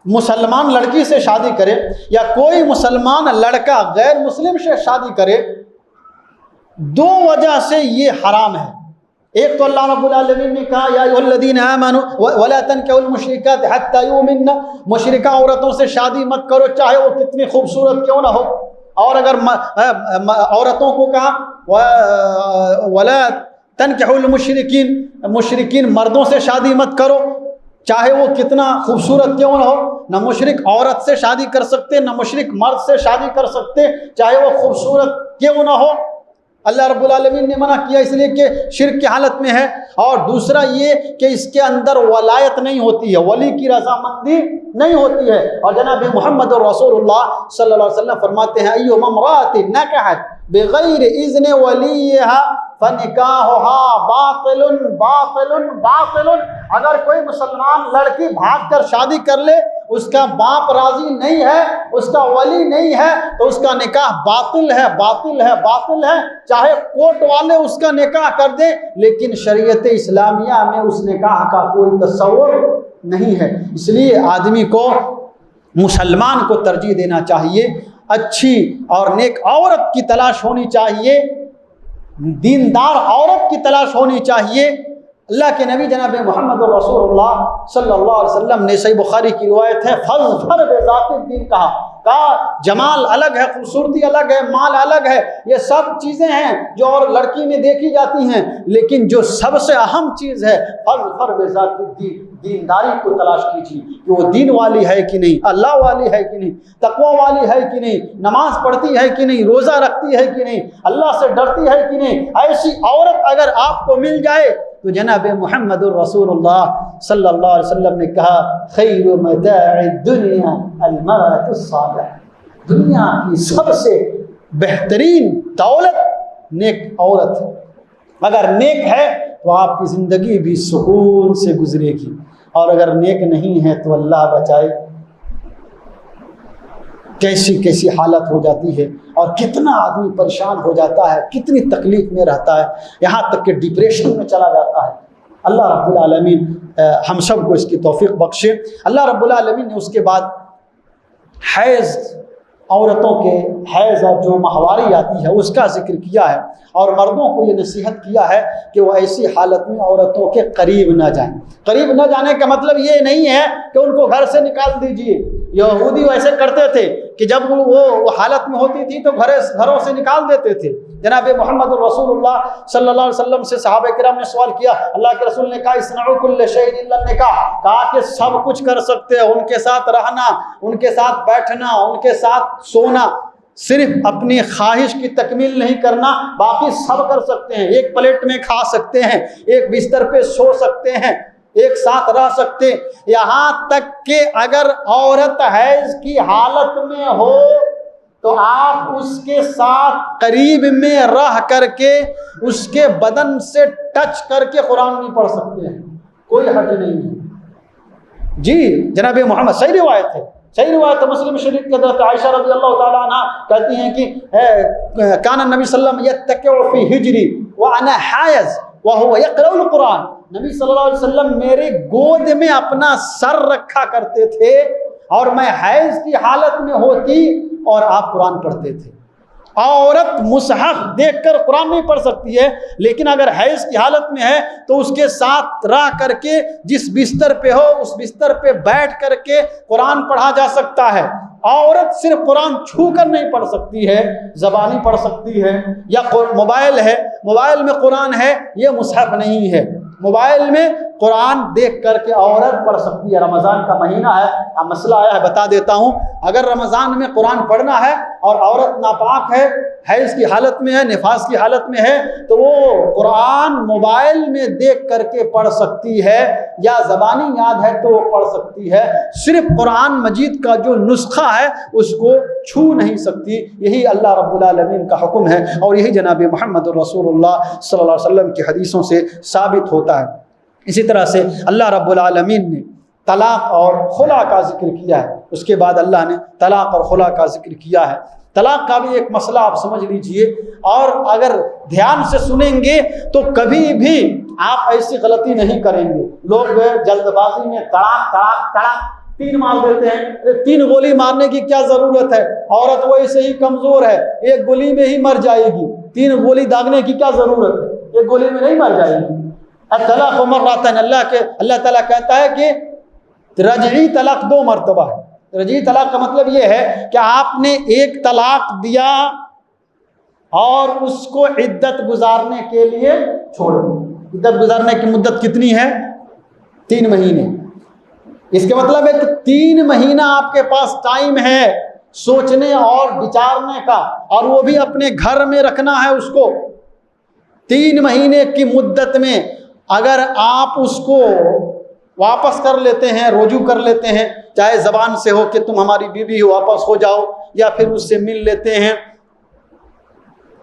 مسلمان لڑکی سے شادی کرے، یا کوئی مسلمان لڑکا غیر مسلم سے شادی کرے، 2 وجہ سے یہ حرام ہے۔ ایک تو اللہ رب العالمین نے کہا یا ایھا الذین آمنوا ولا تنکحوا المشرکات حتی یؤمنن، مشرکہ عورتوں سے شادی مت کرو چاہے وہ کتنی خوبصورت کیوں نہ ہو۔ اور اگر عورتوں کو کہا ولا تنکحوا المشرکین، مشرکین مردوں سے شادی مت کرو چاہے وہ کتنا خوبصورت کیوں نہ ہو۔ نہ مشرک عورت سے شادی کر سکتے، نہ مشرک مرد سے شادی کر سکتے چاہے وہ خوبصورت کیوں نہ ہو۔ اللہ رب العالمین نے منع کیا اس لیے کہ شرک کی حالت میں ہے۔ اور دوسرا یہ کہ اس کے اندر ولایت نہیں ہوتی ہے، ولی کی رضامندی نہیں ہوتی ہے۔ اور جناب محمد رسول اللہ صلی اللہ علیہ وسلم فرماتے ہیں ایھما امرأۃ نکحت بغیر اذن ولیھا فنکاحها باطل باطل باطل۔ اگر کوئی مسلمان لڑکی بھاگ کر شادی کر لے، اس کا باپ راضی نہیں ہے، اس کا ولی نہیں ہے، تو اس کا نکاح باطل ہے، باطل ہے، باطل ہے۔ چاہے کورٹ والے اس کا نکاح کر دیں، لیکن شریعت اسلامیہ میں اس نکاح کا کوئی تصور نہیں ہے۔ اس لیے آدمی کو مسلمان کو ترجیح دینا چاہیے۔ اچھی اور نیک عورت کی تلاش ہونی چاہیے، دیندار عورت کی تلاش ہونی چاہیے۔ اللہ کے نبی جناب محمد رسول اللہ صلی اللہ علیہ وسلم نے، صحیح بخاری کی روایت ہے، فاظفر بذات الدین کہا جمال الگ ہے، خوبصورتی الگ ہے، مال الگ ہے، یہ سب چیزیں ہیں جو اور لڑکی میں دیکھی جاتی ہیں، لیکن جو سب سے اہم چیز ہے فاظفر بذات الدین، دینداری کو تلاش کیجیے کہ وہ دین والی ہے کہ نہیں، اللہ والی ہے کہ نہیں، تقوی والی ہے کہ نہیں، نماز پڑھتی ہے کہ نہیں، روزہ رکھتی ہے کہ نہیں، اللہ سے ڈرتی ہے کہ نہیں۔ ایسی عورت اگر آپ کو مل جائے تو جناب محمد الرسول اللہ صلی اللہ علیہ وسلم نے کہا خیر متاع الدنیا المرأة الصالحہ، دنیا کی سب سے بہترین دولت نیک عورت ہے۔ اگر نیک ہے تو آپ کی زندگی بھی سکون سے گزرے گی، اور اگر نیک نہیں ہے تو اللہ بچائے کیسی کیسی حالت ہو جاتی ہے، اور کتنا آدمی پریشان ہو جاتا ہے، کتنی تکلیف میں رہتا ہے، یہاں تک کہ ڈپریشن میں چلا جاتا ہے۔ اللہ رب العالمین ہم سب کو اس کی توفیق بخشے۔ اللہ رب العالمین نے اس کے بعد حیض، عورتوں کے حیض اور جو ماہواری آتی ہے اس کا ذکر کیا ہے، اور مردوں کو یہ نصیحت کیا ہے کہ وہ ایسی حالت میں عورتوں کے قریب نہ جائیں۔ قریب نہ جانے کا مطلب یہ نہیں ہے کہ ان کو گھر سے نکال دیجئے۔ یہودی ویسے کرتے تھے کہ جب وہ حالت میں ہوتی تھی تو گھروں سے نکال دیتے تھے۔ جناب محمد رسول اللہ صلی اللہ علیہ وسلم سے صحابہ کرام نے سوال کیا، اللہ کے رسول نے کہا اصنعوا کل شیء الا النکاح، کہا کہ سب کچھ کر سکتے ہیں، ان کے ساتھ رہنا، ان کے ساتھ بیٹھنا، ان کے ساتھ سونا، صرف اپنی خواہش کی تکمیل نہیں کرنا، باقی سب کر سکتے ہیں۔ ایک پلیٹ میں کھا سکتے ہیں، ایک بستر پہ سو سکتے ہیں، ایک ساتھ رہ سکتے، یہاں تک کہ اگر عورت حیض کی حالت میں ہو تو آپ اس کے ساتھ قریب میں رہ کر کے اس کے بدن سے ٹچ کر کے قرآن نہیں پڑھ سکتے ہیں، کوئی حرج نہیں ہے۔ جی جناب محمد، صحیح روایت ہے، صحیح روایت ہے، مسلم شریف کے حضرت عائشہ رضی اللہ تعالیٰ عنہ کہتی ہیں کہ کان النبی صلی اللہ علیہ وسلم یتکئ فی حجری وانا حائض وهو يقرأ القرآن، نبی صلی اللہ علیہ وسلم میرے گود میں اپنا سر رکھا کرتے تھے اور میں حیض کی حالت میں ہوتی اور آپ قرآن پڑھتے تھے۔ عورت مصحف دیکھ کر قرآن نہیں پڑھ سکتی ہے، لیکن اگر حیض کی حالت میں ہے تو اس کے ساتھ رہ کر کے جس بستر پہ ہو اس بستر پہ بیٹھ کر کے قرآن پڑھا جا سکتا ہے۔ عورت صرف قرآن چھو کر نہیں پڑھ سکتی ہے، زبانی پڑھ سکتی ہے، یا موبائل ہے، موبائل میں قرآن ہے، یہ مصحف نہیں ہے، موبائل میں قرآن دیکھ کر کے عورت پڑھ سکتی ہے۔ رمضان کا مہینہ ہے، اب مسئلہ آیا ہے بتا دیتا ہوں، اگر رمضان میں قرآن پڑھنا ہے اور عورت ناپاک ہے، حیض کی حالت میں ہے، نفاس کی حالت میں ہے، تو وہ قرآن موبائل میں دیکھ کر کے پڑھ سکتی ہے، یا زبانی یاد ہے تو وہ پڑھ سکتی ہے، صرف قرآن مجید کا جو نسخہ ہے اس کو چھو نہیں سکتی۔ یہی اللہ رب العالمین کا حکم ہے، اور یہی جناب محمد رسول اللہ صلی اللہ علیہ وسلم کی حدیثوں سے ثابت ہوتا ہے۔ اسی طرح سے اللہ رب العالمین نے طلاق اور خلا کا ذکر کیا ہے، اس کے بعد اللہ نے طلاق اور خلا کا ذکر کیا ہے۔ طلاق کا بھی ایک مسئلہ آپ سمجھ لیجئے، اور اگر دھیان سے سنیں گے تو کبھی بھی آپ ایسی غلطی نہیں کریں گے۔ لوگ جلد بازی میں طلاق طلاق طلاق 3 مار دیتے ہیں، 3 گولی مارنے کی کیا ضرورت ہے، عورت ویسے ہی کمزور ہے، 1 گولی میں ہی مر جائے گی، 3 گولی داغنے کی کیا ضرورت ہے، 1 گولی میں نہیں مر جائے گی۔ طلاق مرتان، اللہ تعالیٰ کہتا ہے کہ رجعی طلاق 2 مرتبہ ہے۔ رجعی طلاق کا مطلب یہ ہے کہ آپ نے ایک طلاق دیا اور اس کو عدت گزارنے کے لیے چھوڑ دیا۔ عدت گزارنے کی مدت کتنی ہے؟ 3 مہینے۔ اس کے مطلب ہے کہ 3 مہینہ آپ کے پاس ٹائم ہے سوچنے اور بچارنے کا، اور وہ بھی اپنے گھر میں رکھنا ہے اس کو۔ 3 مہینے کی مدت میں اگر آپ اس کو واپس کر لیتے ہیں، رجوع کر لیتے ہیں، چاہے زبان سے ہو کہ تم ہماری بیوی ہو واپس ہو جاؤ، یا پھر اس سے مل لیتے ہیں،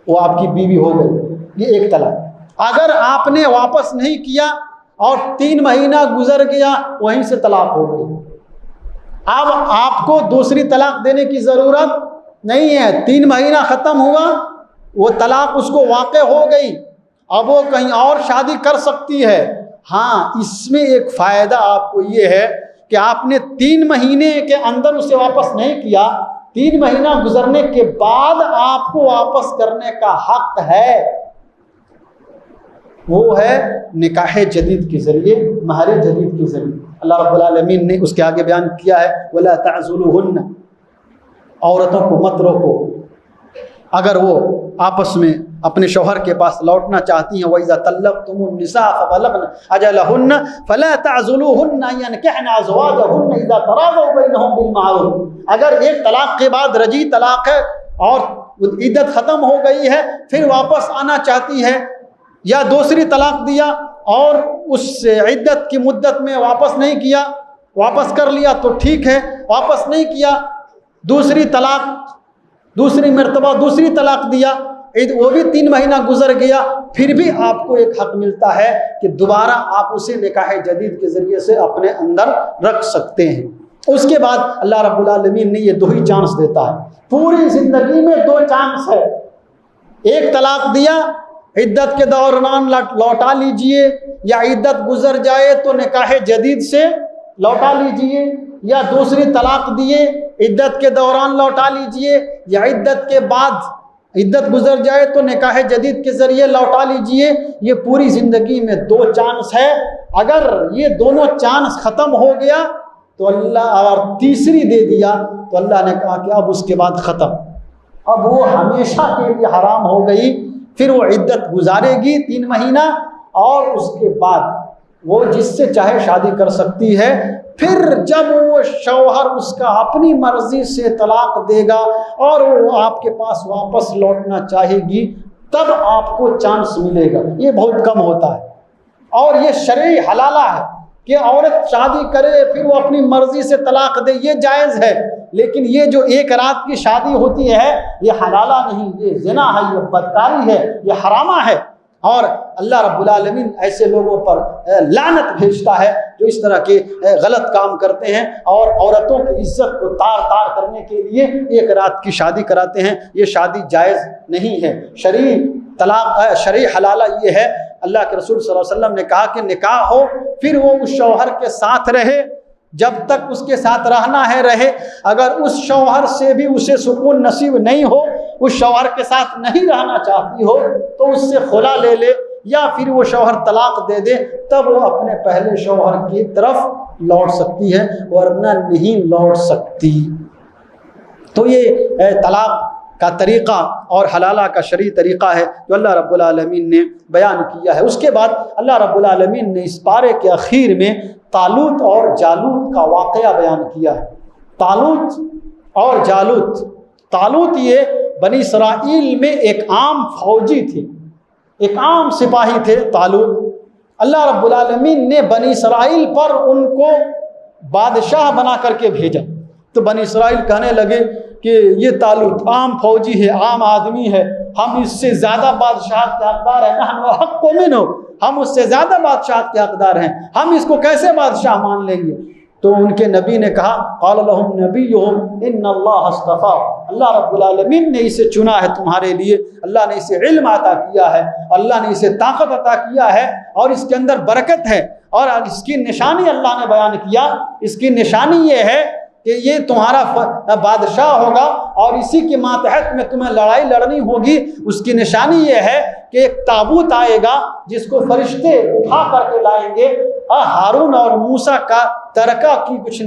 وہ آپ کی بیوی ہو گئی، یہ ایک طلاق۔ اگر آپ نے واپس نہیں کیا اور 3 مہینہ گزر گیا، وہیں سے طلاق ہو گئی۔ اب آپ کو دوسری طلاق دینے کی ضرورت نہیں ہے، 3 مہینہ ختم ہوا، وہ طلاق اس کو واقع ہو گئی، اب وہ کہیں اور شادی کر سکتی ہے۔ ہاں، اس میں ایک فائدہ آپ کو یہ ہے کہ آپ نے 3 مہینے کے اندر اسے واپس نہیں کیا، 3 مہینہ گزرنے کے بعد آپ کو واپس کرنے کا حق ہے، وہ ہے نکاح جدید کے ذریعے، مہر جدید کے ذریعے۔ اللہ رب العالمین نے اس کے آگے بیان کیا ہے وَلَا تَعْزُلُوهُنَّ، عورتوں کو مت روکو اگر وہ آپس میں اپنے شوہر کے پاس لوٹنا چاہتی ہیں۔ وَإِذَا طَلَّقْتُمُ النِّسَاءَ فَبَلَغْنَ أَجَلَهُنَّ فَلَا تَعْزُلُوهُنَّ أَن يَنكِحْنَ أَزْوَاجَهُنَّ إِذَا تَرَاضَوْا بَيْنَهُم بِالْمَعْرُوفِ، اگر ایک طلاق کے بعد رجعی طلاق ہے اور عدت ختم ہو گئی ہے، پھر واپس آنا چاہتی ہے یا دوسری طلاق دیا اور اس عدت کی مدت میں واپس نہیں کیا، واپس کر لیا تو ٹھیک ہے، واپس نہیں کیا، دوسری طلاق، دوسری مرتبہ دوسری طلاق دیا، وہ بھی 3 مہینہ گزر گیا، پھر بھی آپ کو ایک حق ملتا ہے کہ دوبارہ آپ اسے نکاح جدید کے ذریعے سے اپنے اندر رکھ سکتے ہیں۔ اس کے بعد اللہ رب العالمین نے یہ 2 ہی چانس دیتا ہے، پوری زندگی میں 2 چانس ہے، ایک طلاق دیا عدت کے دوران لوٹا لیجئے، یا عدت گزر جائے تو نکاح جدید سے لوٹا لیجئے، یا دوسری طلاق دیے عدت کے دوران لوٹا لیجئے، یا عدت کے بعد عدت گزر جائے تو نکاح جدید کے ذریعے لوٹا لیجئے۔ یہ پوری زندگی میں 2 چانس ہے، اگر یہ دونوں چانس ختم ہو گیا تو اللہ، اور تیسری دے دیا تو اللہ نے کہا کہ اب اس کے بعد ختم، اب وہ ہمیشہ کے لیے حرام ہو گئی، پھر وہ عدت گزارے گی 3 مہینہ اور اس کے بعد وہ جس سے چاہے شادی کر سکتی ہے۔ پھر جب وہ شوہر اس کا اپنی مرضی سے طلاق دے گا اور وہ آپ کے پاس واپس لوٹنا چاہے گی، تب آپ کو چانس ملے گا، یہ بہت کم ہوتا ہے۔ اور یہ شرعی حلالہ ہے کہ عورت شادی کرے پھر وہ اپنی مرضی سے طلاق دے، یہ جائز ہے، لیکن یہ جو 1 رات کی شادی ہوتی ہے یہ حلالہ نہیں، یہ زنا ہے، یہ بدکاری ہے، یہ حرامہ ہے۔ اور اللہ رب العالمین ایسے لوگوں پر لعنت بھیجتا ہے جو اس طرح کے غلط کام کرتے ہیں اور عورتوں کی عزت کو تار تار کرنے کے لیے 1 رات کی شادی کراتے ہیں۔ یہ شادی جائز نہیں ہے۔ شرعی طلاق، شرعی حلالہ یہ ہے، اللہ کے رسول صلی اللہ علیہ وسلم نے کہا کہ نکاح ہو پھر وہ اس شوہر کے ساتھ رہے، جب تک اس کے ساتھ رہنا ہے رہے، اگر اس شوہر سے بھی اسے سکون نصیب نہیں ہو، اس شوہر کے ساتھ نہیں رہنا چاہتی ہو تو اس سے خلا لے لے یا پھر وہ شوہر طلاق دے دے، تب وہ اپنے پہلے شوہر کی طرف لوٹ سکتی ہے ورنہ نہیں لوٹ سکتی۔ تو یہ طلاق کا طریقہ اور حلالہ کا شرعی طریقہ ہے جو اللہ رب العالمین نے بیان کیا ہے۔ اس کے بعد اللہ رب العالمین نے اس پارے کے اخیر میں طالوت اور جالوت کا واقعہ بیان کیا ہے۔ طالوت اور جالوت، طالوت یہ بنی اسرائیل میں ایک عام فوجی تھے، ایک عام سپاہی تھے طالوت۔ اللہ رب العالمین نے بنی اسرائیل پر ان کو بادشاہ بنا کر کے بھیجا، تو بنی اسرائیل کہنے لگے کہ یہ طالوت عام فوجی ہے، عام آدمی ہے، ہم اس سے زیادہ بادشاہت کے حقدار ہیں، نحن احق منہ، ہم اس سے زیادہ بادشاہت کے حقدار ہیں، ہم اس کو کیسے بادشاہ مان لیں گے؟ تو ان کے نبی نے کہا قال لهم نبیہم ان اللہ اصطفیٰ، اللہ رب العالمین نے اسے چنا ہے تمہارے لیے، اللہ نے اسے علم عطا کیا ہے، اللہ نے اسے طاقت عطا کیا ہے اور اس کے اندر برکت ہے، اور اس کی نشانی اللہ نے بیان کیا، اس کی نشانی یہ ہے کہ یہ تمہارا بادشاہ ہوگا اور اسی کے ماتحت میں تمہیں لڑائی لڑنی ہوگی۔ اس کی نشانی یہ ہے کہ ایک تابوت آئے گا جس کو فرشتے اٹھا کر کے لائیں گے، ہارون اور موسیٰ کا ترکہ کی کچھ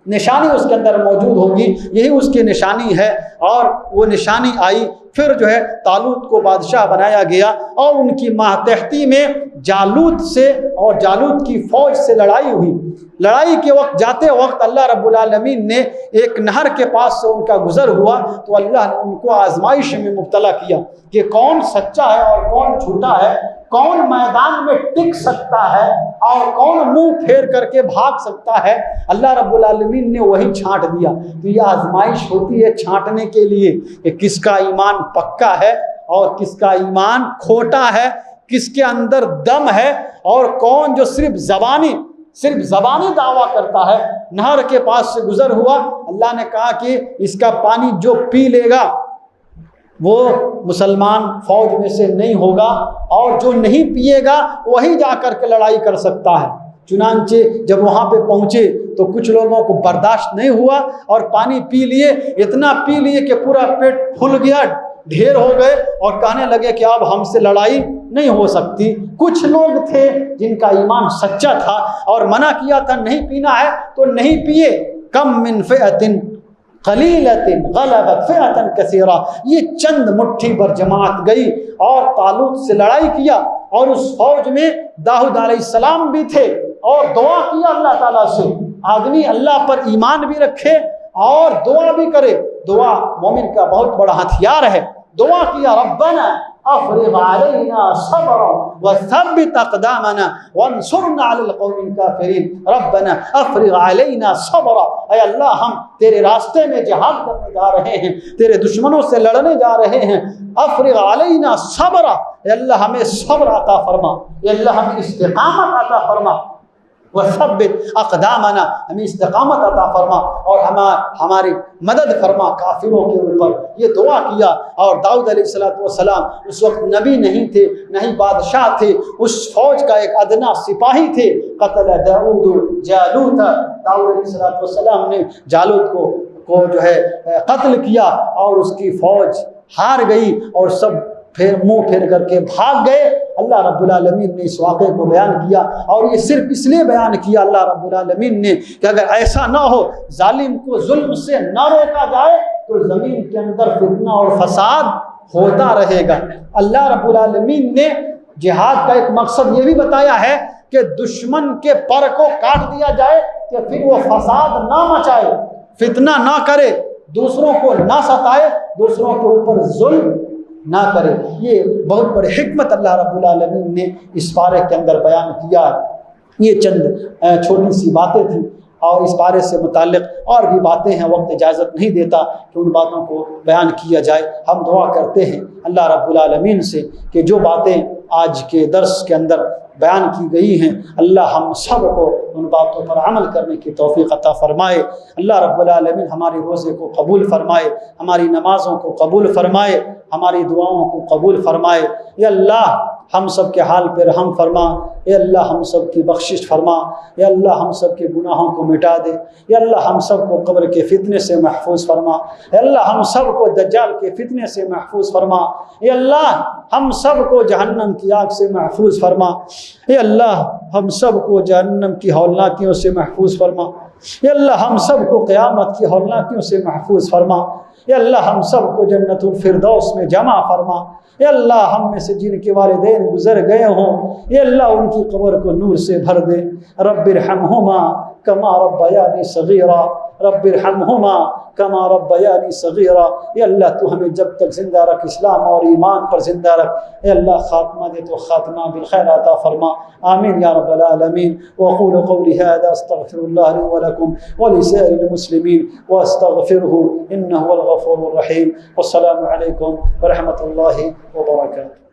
نشانی اس کے اندر موجود ہوگی، یہی اس کی نشانی ہے۔ اور وہ نشانی آئی، پھر جو ہے طالوت کو بادشاہ بنایا گیا اور ان کی ماتحتی میں جالوت سے اور جالوت کی فوج سے لڑائی ہوئی۔ لڑائی کے وقت جاتے وقت اللہ رب العالمین نے ایک نہر کے پاس سے ان کا گزر ہوا تو اللہ نے ان کو آزمائش میں مبتلا کیا کہ کون سچا ہے اور کون جھوٹا ہے، کون میدان میں ٹک سکتا ہے اور کون منہ پھیر کر کے بھاگ سکتا ہے۔ اللہ رب العالمین نے وہی چھانٹ دیا۔ تو یہ آزمائش ہوتی ہے چھانٹنے کے لیے کہ کس کا ایمان پکا ہے اور کس کا ایمان کھوٹا ہے، کس کے اندر دم ہے اور کون جو صرف زبانی دعویٰ کرتا ہے۔ نہر کے پاس سے گزر ہوا، اللہ نے کہا کہ اس کا پانی جو پی لے گا وہ مسلمان فوج میں سے نہیں ہوگا، اور جو نہیں پیے گا وہی جا کر کے لڑائی کر سکتا ہے۔ چنانچہ جب وہاں پہ پہنچے تو کچھ لوگوں کو برداشت نہیں ہوا اور پانی پی لیے، اتنا پی لیے کہ پورا پیٹ پھول گیا، ڈھیر ہو گئے اور کہنے لگے کہ اب ہم سے لڑائی نہیں ہو سکتی۔ کچھ لوگ تھے جن کا ایمان سچا تھا اور منع کیا تھا نہیں پینا ہے تو نہیں پیے۔ کم من فئۃ قلیلۃ غلبت فئۃ کثیرہ، یہ چند مٹھی پر جماعت گئی اور طالوت سے لڑائی کیا، اور اس فوج میں داؤد علیہ السلام بھی تھے، اور دعا کیا اللہ تعالیٰ سے۔ آدمی اللہ پر ایمان بھی رکھے اور دعا بھی کرے، دعا مومن کا بہت بڑا ہتھیار ہے۔ دعا کیا ربنا افرغ علینا صبرا وثبت اقدامنا وانصرنا علی القوم الکافرین۔ ربنا افرغ علینا صبرا، اے اللہ ہم تیرے راستے میں جہاد کرنے جا رہے ہیں، تیرے دشمنوں سے لڑنے جا رہے ہیں۔ افرغ علینا صبرا، اے اللہ ہمیں صبر عطا فرما، اے اللہ ہمیں استقامت عطا فرما۔ وثبت اقدامنا، ہمیں استقامت عطا فرما اور ہماری مدد فرما کافروں کے اوپر۔ یہ دعا کیا، اور داؤد علیہ السلام اس وقت نبی نہیں تھے، نہیں بادشاہ تھے، اس فوج کا ایک ادنا سپاہی تھے۔ قتل داؤد جالوت، داؤد علیہ السلام نے جالوت کو جو ہے قتل کیا، اور اس کی فوج ہار گئی اور سب پھر منہ پھیر کر کے بھاگ گئے۔ اللہ رب العالمین نے اس واقعے کو بیان کیا، اور یہ صرف اس لیے بیان کیا اللہ رب العالمین نے کہ اگر ایسا نہ ہو، ظالم کو ظلم سے نہ روکا جائے تو زمین کے اندر فتنہ اور فساد ہوتا رہے گا۔ اللہ رب العالمین نے جہاد کا ایک مقصد یہ بھی بتایا ہے کہ دشمن کے پر کو کاٹ دیا جائے کہ پھر وہ فساد نہ مچائے، فتنہ نہ کرے، دوسروں کو نہ ستائے، دوسروں کے اوپر ظلم نہ کرے۔ یہ بہت بڑی حکمت اللہ رب العالمین نے اس پارے کے اندر بیان کیا۔ یہ چند چھوٹی سی باتیں تھیں، اور اس پارے سے متعلق اور بھی باتیں ہیں، وقت اجازت نہیں دیتا کہ ان باتوں کو بیان کیا جائے۔ ہم دعا کرتے ہیں اللہ رب العالمین سے کہ جو باتیں آج کے درس کے اندر بیان کی گئی ہیں، اللہ ہم سب کو ان باتوں پر عمل کرنے کی توفیق عطا فرمائے۔ اللہ رب العالمین ہمارے روزے کو قبول فرمائے، ہماری نمازوں کو قبول فرمائے، ہماری دعاؤں کو قبول فرمائے۔ یا اللہ ہم سب کے حال پہ رحم فرما، اے اللہ ہم سب کی بخشش فرما، اے اللہ ہم سب کے گناہوں کو مٹا دے، اے اللہ ہم سب کو قبر کے فتنے سے محفوظ فرما، اے اللہ ہم سب کو دجال کے فتنے سے محفوظ فرما، اے اللہ ہم سب کو جہنم کی آگ سے محفوظ فرما، اے اللہ ہم سب کو جہنم کی ہولناکیوں سے محفوظ فرما، اے اللہ ہم سب کو قیامت کی ہولناکیوں سے محفوظ فرما، اے اللہ ہم سب کو جنت الفردوس میں جمع فرما، اے اللہ ہم میں سے جن کے والدین گزر گئے ہوں، اے اللہ ان کی قبر کو نور سے بھر دے۔ رب ارحمہما کما ربیانی صغیرا، رب ارحمہما کما ربیانی صغیرا۔ اے اللہ تو ہمیں جب تک زندہ رکھ، اسلام اور ایمان پر زندہ رکھ، اے اللہ خاتمہ دے تو خاتمہ بالخیر عطا فرما، آمین یا رب العالمین۔ واقول قولی هذا استغفر الله لي ولكم ولسائر المسلمين واستغفره انه هو الغفور الرحيم، والسلام عليكم ورحمة الله وبركاته۔